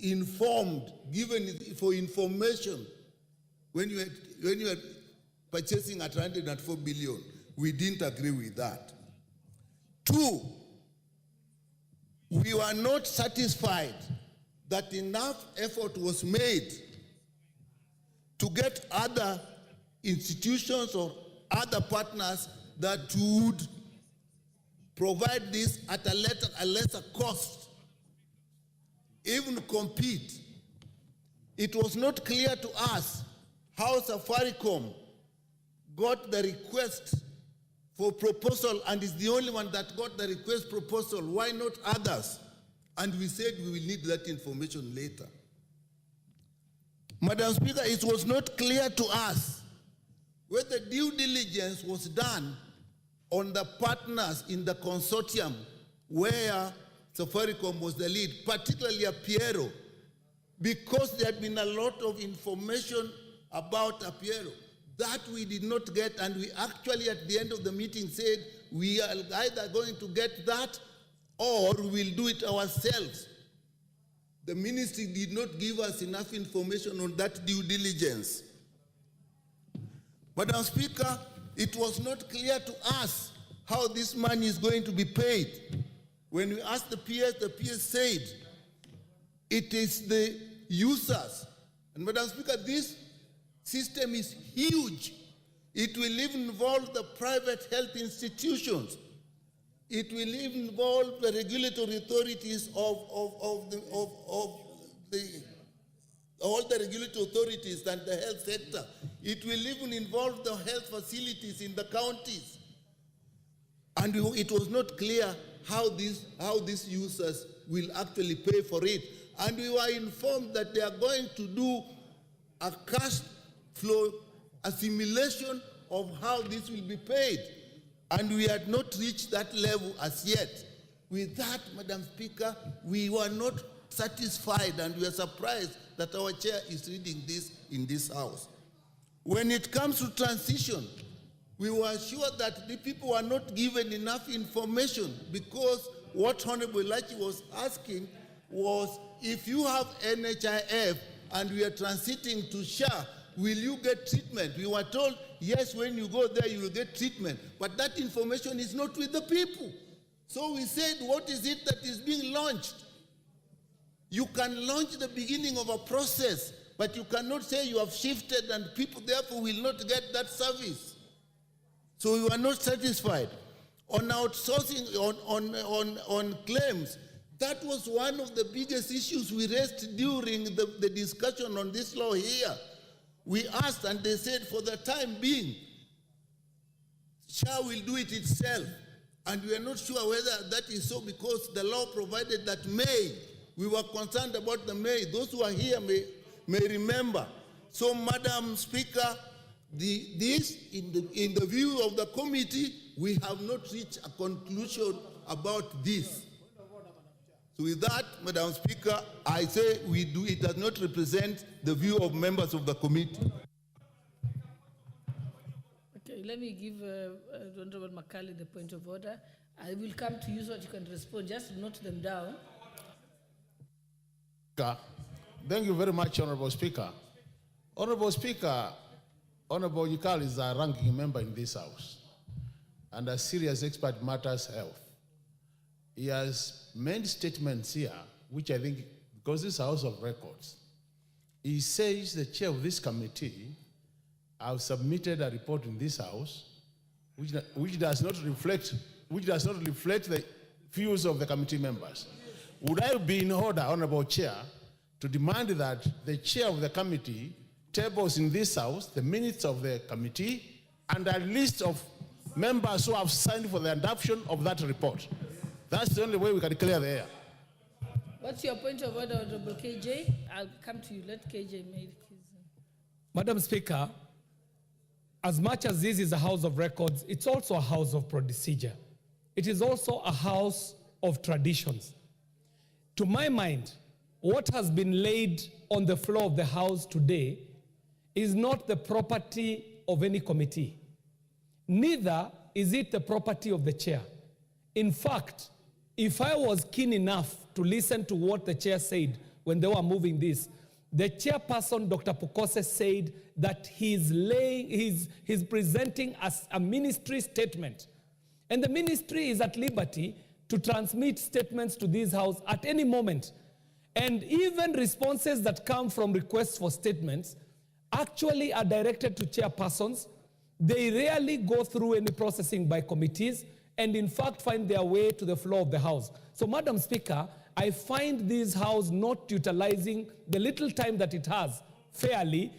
informed, given for information when you are purchasing at 104 billion. We didn't agree with that. Two, we were not satisfied that enough effort was made to get other institutions or other partners that would provide this at a lesser cost, even compete. It was not clear to us how Safaricom got the request for proposal and is the only one that got the request proposal. Why not others? And we said we will need that information later. Madam Speaker, it was not clear to us whether due diligence was done on the partners in the consortium where Safaricom was the lead, particularly Apiero, because there had been a lot of information about Apiero. That we did not get, and we actually at the end of the meeting said we are either going to get that or we will do it ourselves. The ministry did not give us enough information on that due diligence. Madam Speaker, it was not clear to us how this money is going to be paid. When we asked the PS said it is the users. And Madam Speaker, this system is huge. It will even involve the private health institutions. It will even involve the regulatory authorities all the regulatory authorities and the health sector. It will even involve the health facilities in the counties. And it was not clear how these users will actually pay for it. And we were informed that they are going to do a cash flow, a simulation of how this will be paid. And we had not reached that level as yet. With that, Madam Speaker, we were not satisfied, and we are surprised that our chair is reading this in this House. When it comes to transition, we were sure that the people were not given enough information, because what Honorable Lachi was asking was, if you have NHIF and we are transiting to SHA, will you get treatment? We were told, yes, when you go there, you will get treatment. But that information is not with the people. So we said, what is it that is being launched? You can launch the beginning of a process, but you cannot say you have shifted and people therefore will not get that service. So we were not satisfied. On outsourcing, on claims, that was one of the biggest issues we raised during the discussion on this law here. We asked, and they said, for the time being, SHA will do it itself. And we are not sure whether that is so, because the law provided that May. We were concerned about the May. Those who are here may remember. So, Madam Speaker, this, in the view of the committee, we have not reached a conclusion about this. So with that, Madam Speaker, I say it does not represent the view of members of the committee.
Okay, let me give Honorable Makali the point of order. I will come to you so that you can respond. Just note them down.
Thank you very much, Honorable Speaker. Honorable Speaker, Honorable Yikal is a ranking member in this House and a serious expert in matters health. He has made statements here, which I think, because this is a House of Records, he says the chair of this committee have submitted a report in this House which does not reflect the views of the committee members. Would I be in order, Honorable Chair, to demand that the chair of the committee tables in this House the minutes of the committee and a list of members who have signed for the adoption of that report? That's the only way we can clear the air.
What's your point of order, Honorable KJ? I'll come to you. Let KJ make his.
Madam Speaker, as much as this is a House of Records, it's also a House of procedure. It is also a House of traditions. To my mind, what has been laid on the floor of the House today is not the property of any committee. Neither is it the property of the chair. In fact, if I was keen enough to listen to what the chair said when they were moving this, the chairperson, Dr. Pukose, said that he's presenting as a ministry statement. And the ministry is at liberty to transmit statements to this House at any moment. And even responses that come from requests for statements actually are directed to chairpersons. They rarely go through any processing by committees, and in fact find their way to the floor of the House. So, Madam Speaker, I find this House not utilizing the little time that it has fairly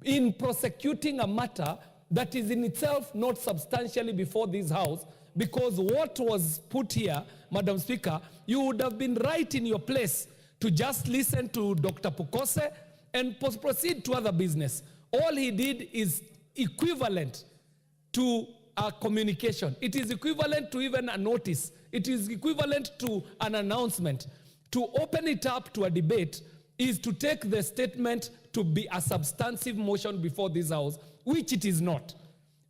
in prosecuting a matter that is in itself not substantially before this House, because what was put here, Madam Speaker, you would have been right in your place to just listen to Dr. Pukose and proceed to other business. All he did is equivalent to a communication. It is equivalent to even a notice. It is equivalent to an announcement. To open it up to a debate is to take the statement to be a substantive motion before this House, which it is not.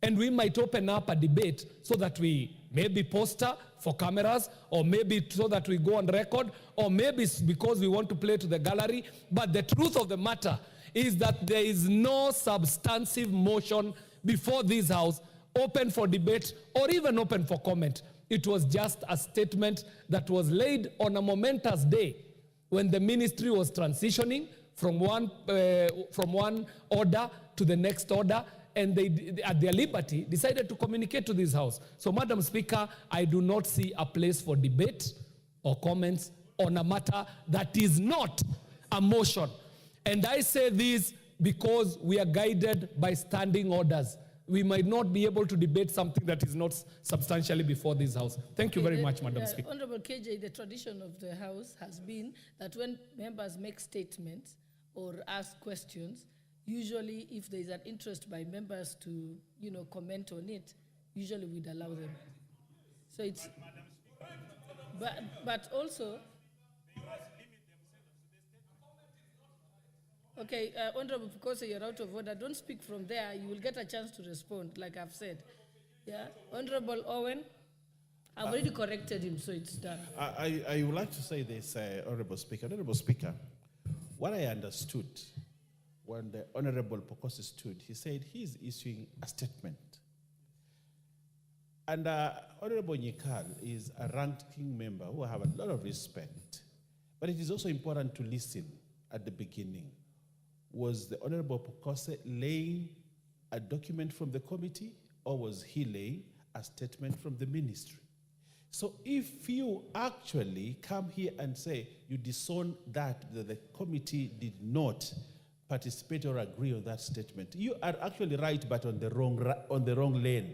And we might open up a debate so that we maybe poster for cameras, or maybe so that we go on record, or maybe because we want to play to the gallery. But the truth of the matter is that there is no substantive motion before this House open for debate or even open for comment. It was just a statement that was laid on a momentous day when the ministry was transitioning from one order to the next order, and they, at their liberty, decided to communicate to this House. So, Madam Speaker, I do not see a place for debate or comments on a matter that is not a motion. And I say this because we are guided by standing orders. we might not be able to debate something that is not substantially before this House. Thank you very much, Madam Speaker.
Honorable KJ, the tradition of the House has been that when members make statements or ask questions, usually if there is an interest by members to, comment on it, usually we'd allow them. So it's, but also, okay, Honorable, because you're out of order, don't speak from there. You will get a chance to respond, like I've said. Yeah, Honorable Owen, I've already corrected him, so it's done.
I would like to say this, Honorable Speaker. Honorable Speaker, what I understood when the Honorable Pokosi stood, he said he's issuing a statement. And Honorable Nyikal is a ranking member who I have a lot of respect. But it is also important to listen at the beginning. Was the Honorable Pokosi laying a document from the committee, or was he laying a statement from the ministry? So if you actually come here and say you disown that the committee did not participate or agree on that statement, you are actually right, but on the wrong lane.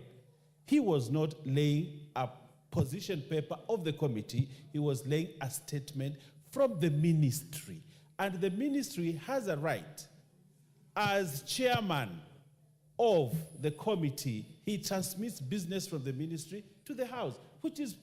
He was not laying a position paper of the committee, he was laying a statement from the ministry. And the ministry has a right, as chairman of the committee, he transmits business from the ministry to the House, which is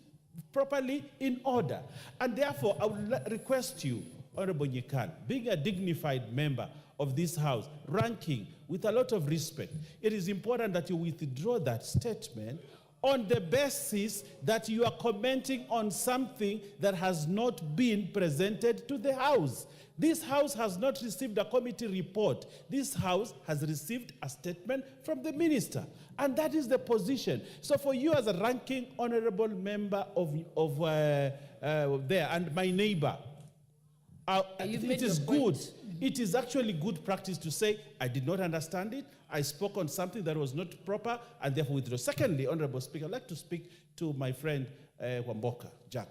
properly in order. And therefore, I would request you, Honorable Nyikal, being a dignified member of this House, ranking with a lot of respect, it is important that you withdraw that statement on the basis that you are commenting on something that has not been presented to the House. This House has not received a committee report. This House has received a statement from the minister. And that is the position. So for you as a ranking honorable member of there and my neighbor, it is good. It is actually good practice to say, I did not understand it, I spoke on something that was not proper, and therefore withdraw. Secondly, Honorable Speaker, I'd like to speak to my friend Wamboka, Jack.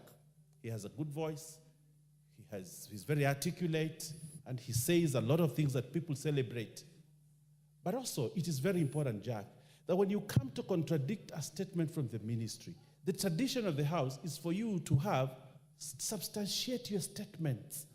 He has a good voice, he's very articulate, and he says a lot of things that people celebrate. But also, it is very important, Jack, that when you come to contradict a statement from the ministry, the tradition of the House is for you to substantiate your statements.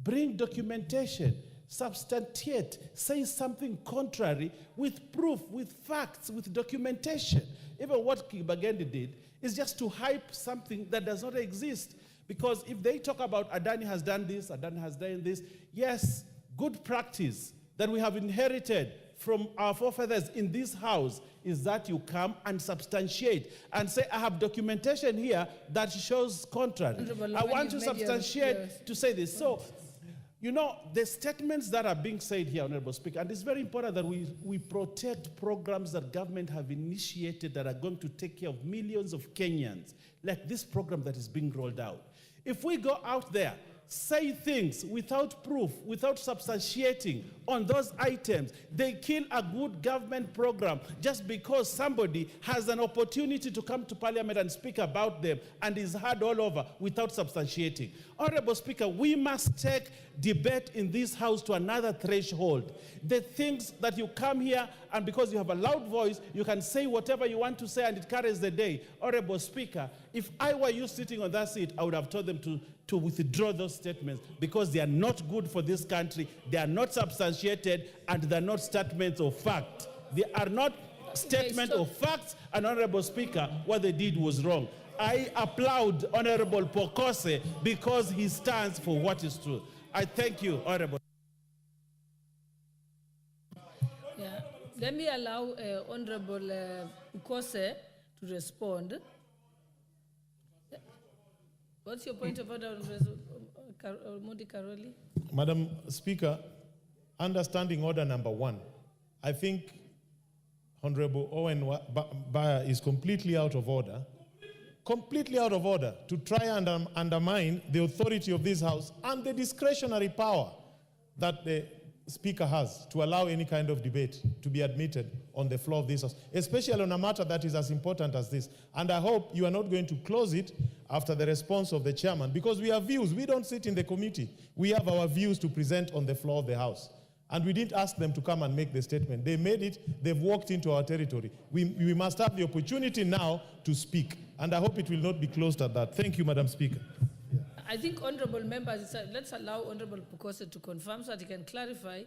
Bring documentation, substantiate, say something contrary with proof, with facts, with documentation. Even what Kibagende did is just to hype something that does not exist. Because if they talk about Adani has done this, Adani has done this, yes, good practice that we have inherited from our forefathers in this House is that you come and substantiate and say, I have documentation here that shows contrary. I want to substantiate to say this. So, the statements that are being said here, Honorable Speaker, and it's very important that we protect programs that government have initiated that are going to take care of millions of Kenyans, like this program that is being rolled out. If we go out there, say things without proof, without substantiating on those items, they kill a good government program just because somebody has an opportunity to come to Parliament and speak about them and is heard all over without substantiating. Honorable Speaker, we must take debate in this House to another threshold. The things that you come here and because you have a loud voice, you can say whatever you want to say and it carries the day. Honorable Speaker, if I were you sitting on that seat, I would have told them to withdraw those statements because they are not good for this country, they are not substantiated, and they are not statements of fact. They are not statements of facts, and Honorable Speaker, what they did was wrong. I applaud Honorable Pokosi because he stands for what is true. I thank you, Honorable.
Yeah. Let me allow Honorable Pokosi to respond. What's your point of order, Modi Karoli?
Madam Speaker, understanding order number 1, I think Honorable Owen Baya is completely out of order to try and undermine the authority of this House and the discretionary power that the Speaker has to allow any kind of debate to be admitted on the floor of this House, especially on a matter that is as important as this. And I hope you are not going to close it after the response of the chairman, because we have views. We don't sit in the committee. We have our views to present on the floor of the House. And we didn't ask them to come and make the statement. They made it, they've walked into our territory. We must have the opportunity now to speak. And I hope it will not be closed at that. Thank you, Madam Speaker.
I think honorable members, let's allow Honorable Pukose to confirm so that he can clarify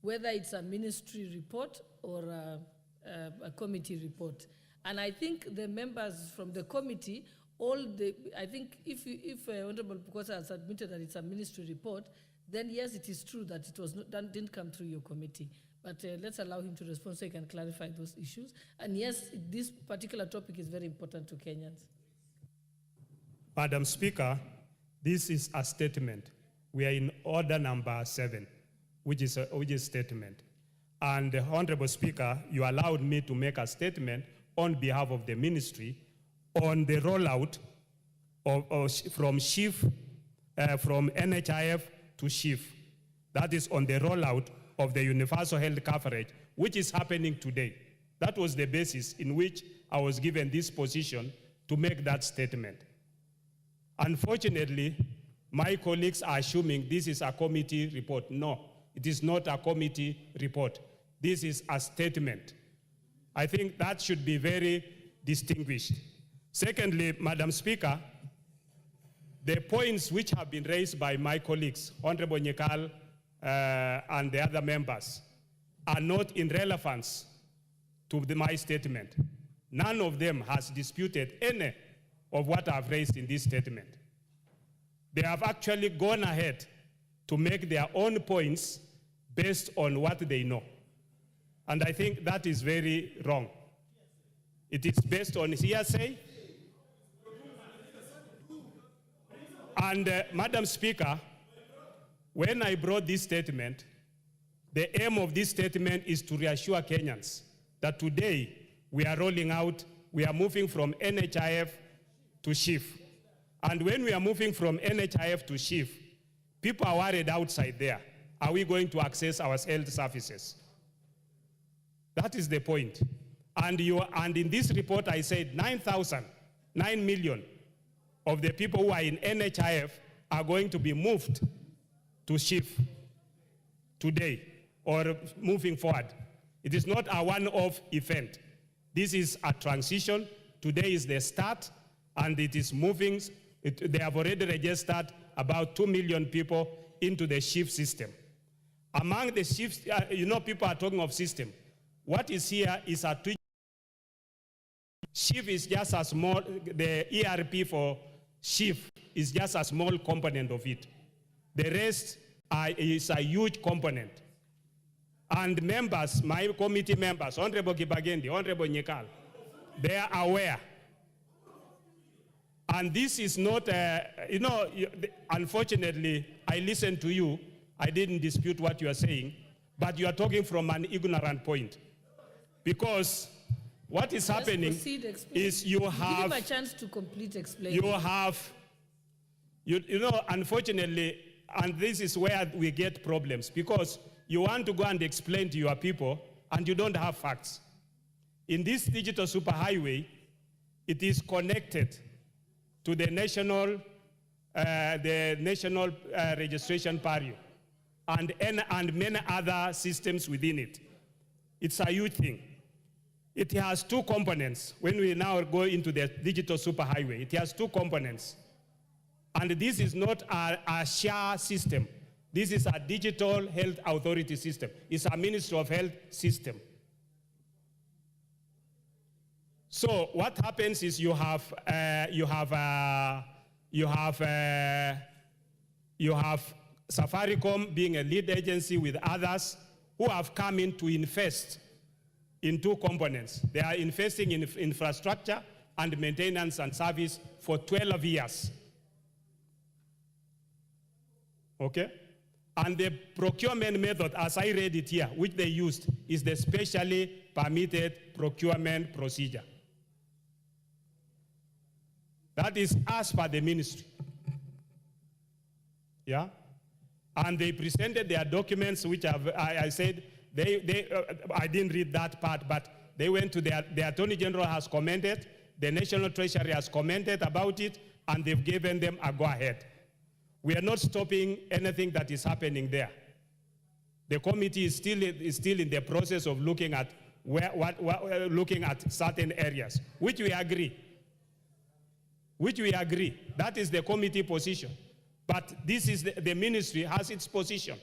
whether it's a ministry report or a committee report. And I think the members from the committee, I think if Honorable Pukose has admitted that it's a ministry report, then yes, it is true that it was not, that didn't come through your committee. But let's allow him to respond so he can clarify those issues. And yes, this particular topic is very important to Kenyans.
Madam Speaker, this is a statement. We are in order number 7, which is statement. And Honorable Speaker, you allowed me to make a statement on behalf of the ministry on the rollout from NHIF to SHIF. That is on the rollout of the universal health coverage, which is happening today. That was the basis in which I was given this position to make that statement. Unfortunately, my colleagues are assuming this is a committee report. No, it is not a committee report. This is a statement. I think that should be very distinguished. Secondly, Madam Speaker, the points which have been raised by my colleagues, Honorable Nyekal and the other members, are not in relevance to my statement. None of them has disputed any of what I've raised in this statement. They have actually gone ahead to make their own points based on what they know. And I think that is very wrong. It is based on hearsay. And Madam Speaker, when I brought this statement, the aim of this statement is to reassure Kenyans that today we are rolling out, we are moving from NHIF to SHIF. And when we are moving from NHIF to SHIF, people are worried outside there. Are we going to access our health services? That is the point. And in this report, I said 9 million of the people who are in NHIF are going to be moved to SHIF today or moving forward. It is not a one-off event. This is a transition. Today is the start, and it is moving. They have already registered about 2 million people into the SHIF system. Among the SHIF, people are talking of system. What is here is a SHIF is just a small, the ERP for SHIF is just a small component of it. The rest is a huge component. And members, my committee members, Honorable Kibagendi, Honorable Nyekal, they are aware. And this is not, unfortunately, I listened to you. I didn't dispute what you are saying, but you are talking from an ignorant point. Because what is happening is you have...
Give him a chance to complete explaining.
You have, unfortunately, and this is where we get problems, because you want to go and explain to your people, and you don't have facts. In this digital superhighway, it is connected to the national registration pariah and many other systems within it. It's a huge thing. It has two components. When we now go into the digital superhighway, it has two components. And this is not a SHA system. This is a digital health authority system. It's a Ministry of Health system. So what happens is you have Safaricom being a lead agency with others who have come in to invest in two components. They are investing in infrastructure and maintenance and service for 12 years. Okay? And the procurement method, as I read it here, which they used, is the specially permitted procurement procedure. That is as per the ministry. Yeah? And they presented their documents, which I said, I didn't read that part, but they went to the Attorney General has commented, the National Treasury has commented about it, and they've given them a go-ahead. We are not stopping anything that is happening there. The committee is still in the process of looking at looking at certain areas, which we agree. That is the committee position. But this is the ministry has its position.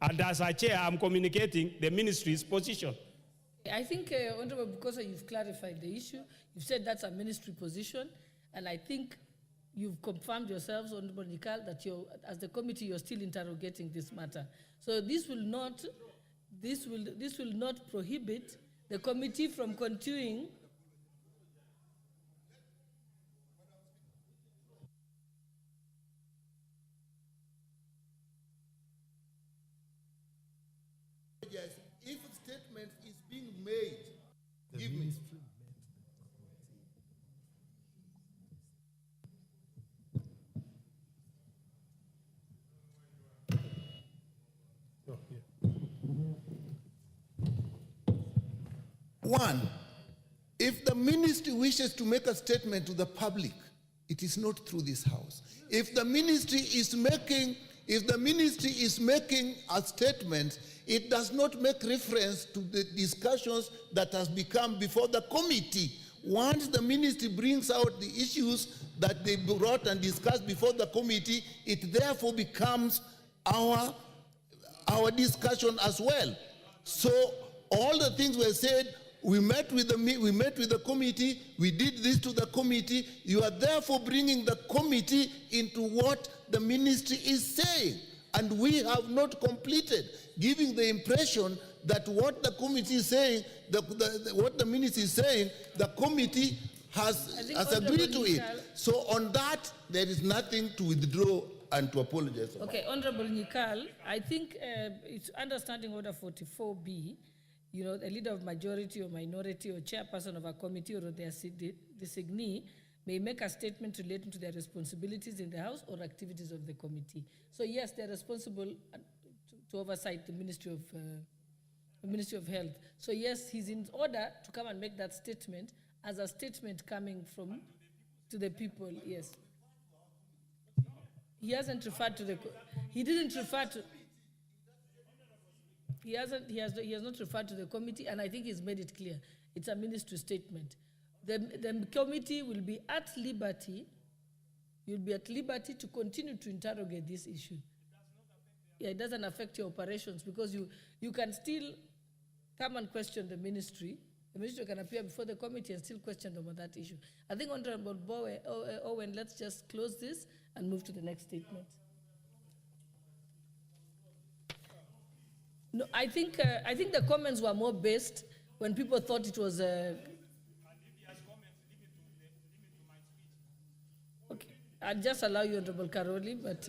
And as a chair, I'm communicating the ministry's position.
I think, Honorable Bukosa, you've clarified the issue. You've said that's a ministry position, and I think you've confirmed yourselves, Honorable Nikal, that as the committee, you're still interrogating this matter. So this will not prohibit the committee from continuing.
Yes, if a statement is being made, give me. One, if the ministry wishes to make a statement to the public, it is not through this house. If the ministry is making a statement, it does not make reference to the discussions that has become before the committee. Once the ministry brings out the issues that they brought and discussed before the committee, it therefore becomes our discussion as well. So all the things were said. We met with the committee. We did this to the committee. You are therefore bringing the committee into what the ministry is saying, and we have not completed, giving the impression that what the committee is saying, what the ministry is saying, the committee has agreed to it. So on that, there is nothing to withdraw and to apologize about.
Okay, Honorable Nikal, I think it's understanding Order 44B. You know, a leader of majority or minority or chairperson of a committee or their designee may make a statement relating to their responsibilities in the House or activities of the committee. So yes, they're responsible to oversight the Ministry of Health. So yes, he's in order to come and make that statement as a statement coming to the people, yes. He hasn't referred to he didn't refer to, he has not referred to the committee, and I think he's made it clear. It's a ministry statement. The committee will be at liberty, you'll be at liberty to continue to interrogate this issue. Yeah, it doesn't affect your operations because you can still come and question the ministry. The ministry can appear before the committee and still question them on that issue. I think, Honorable Owen, let's just close this and move to the next statement. No, I think the comments were more based when people thought it was okay, I'll just allow you, Honorable Karoli, but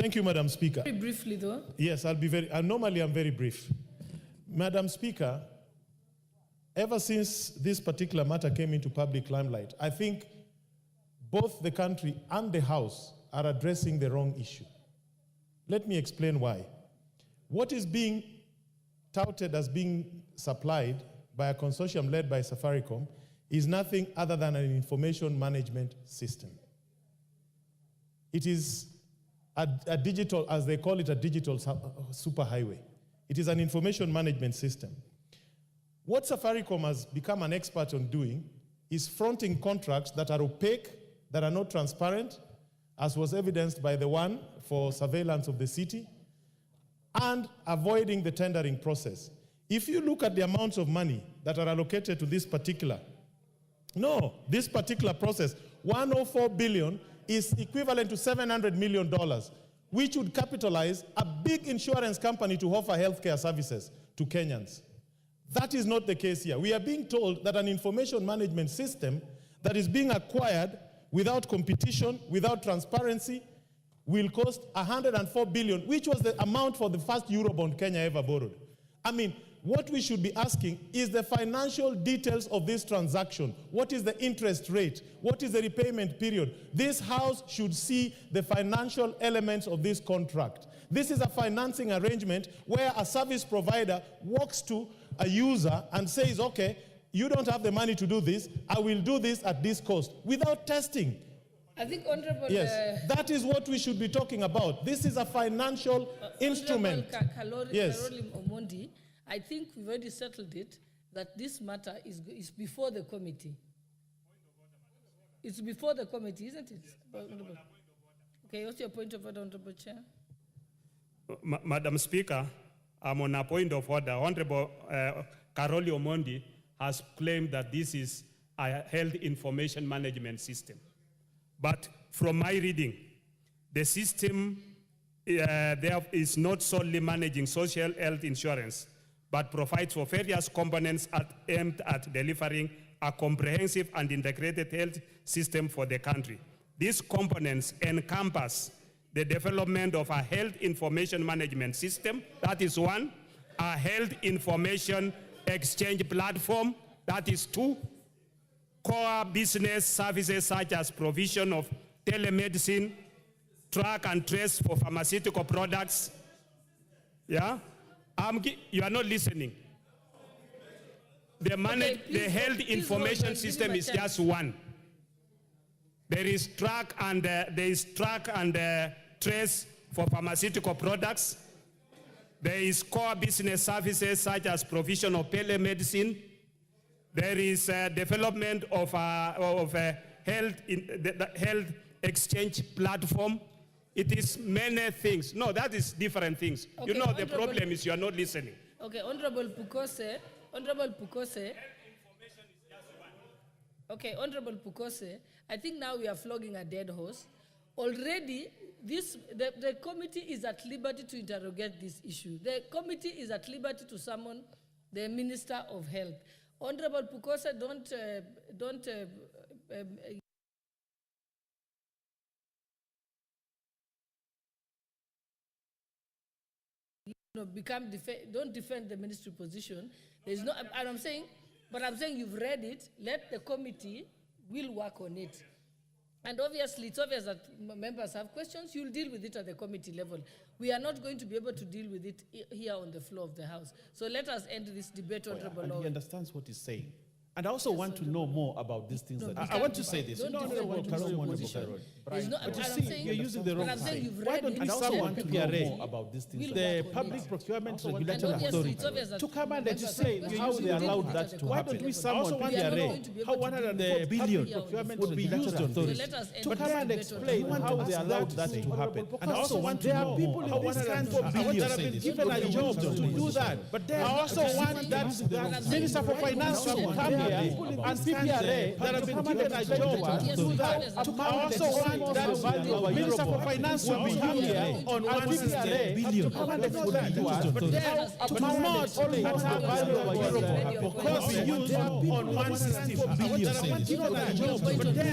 Thank you, Madam Speaker.
very briefly though.
Yes, normally I'm very brief. Madam Speaker, ever since this particular matter came into public limelight, I think both the country and the House are addressing the wrong issue. Let me explain why. What is being touted as being supplied by a consortium led by Safaricom is nothing other than an information management system. It is a digital, as they call it, a digital superhighway. It is an information management system. What Safaricom has become an expert on doing is fronting contracts that are opaque, that are not transparent, as was evidenced by the one for surveillance of the city, and avoiding the tendering process. If you look at the amounts of money that are allocated to this particular process, 104 billion is equivalent to $700 million, which would capitalize a big insurance company to offer healthcare services to Kenyans. That is not the case here. We are being told that an information management system that is being acquired without competition, without transparency, will cost 104 billion, which was the amount for the first Eurobond Kenya ever borrowed. I mean, what we should be asking is the financial details of this transaction. What is the interest rate? What is the repayment period? This House should see the financial elements of this contract. This is a financing arrangement where a service provider walks to a user and says, okay, you don't have the money to do this, I will do this at this cost, without testing.
I think Honorable...
Yes, that is what we should be talking about. This is a financial instrument. Yes.
Karoli Omondi, I think we've already settled it, that this matter is before the committee. It's before the committee, isn't it? Honorable. Okay, what's your point of order, Honorable Chair?
Madam Speaker, I'm on a point of order. Honorable Karoli Omondi has claimed that this is a health information management system. But from my reading, the system there is not solely managing social health insurance, but provides for various components aimed at delivering a comprehensive and integrated health system for the country. These components encompass the development of a health information management system, that is one, a health information exchange platform, that is two, core business services such as provision of telemedicine, track and trace for pharmaceutical products. Yeah? You are not listening. The health information system is just one. There is track and trace for pharmaceutical products. There is core business services such as provision of telemedicine. There is development of a health exchange platform. It is many things. No, that is different things.
Okay,
you know, the problem is you are not listening.
Okay, Honorable Pukose. Okay, Honorable Pukose, I think now we are flogging a dead horse. Already, the committee is at liberty to interrogate this issue. The committee is at liberty to summon the Minister of Health. Honorable Pukose, don't don't defend the ministry position. There's no, and I'm saying you've read it. Let the committee will work on it. And obviously, it's obvious that members have questions. You'll deal with it at the committee level. We are not going to be able to deal with it here on the floor of the House. So let us end this debate, Honorable
And
Law.
he understands what he's saying. And I also want to know more about these things.
No,
that
we
I want
can't
to say this.
don't
No,
defend
Honorable
the
Karol,
position.
Honorable
There's no-
But you
I'm
see,
saying-
you're using the wrong
but I'm saying
side.
you've
Why
read
don't
it.
we
And also
someone
want
to
to
be
know
arrayed
more
about these things?
We'll
The
work on
Public
it.
Procurement
And
Regulatory
obviously, it's obvious
Authority
that
to come and
members have
legislate
questions.
how
We'll
they
deal
allowed
with it
that
at the
to
committee
happen.
level.
Someone to
We
be
are not
arrayed
going to be
how
able to deal with
$104
it
billion
here on the
procurement
floor.
would be
We are
used
not
on
going to.
this.
So let us end
To
this
come and
debate on
explain
the
how
floor.
they allowed that to happen. And I also want to know
people in
how
this country
$104 billion have been given a job to do that. But I also want that Minister for Finance to come here and PPRA that have been given a job to do that. I also want that Minister for Finance will be here on PPRA to come and explain that to us. But to not only have value over Europe, because we use on 164 billion. I want to know that. But then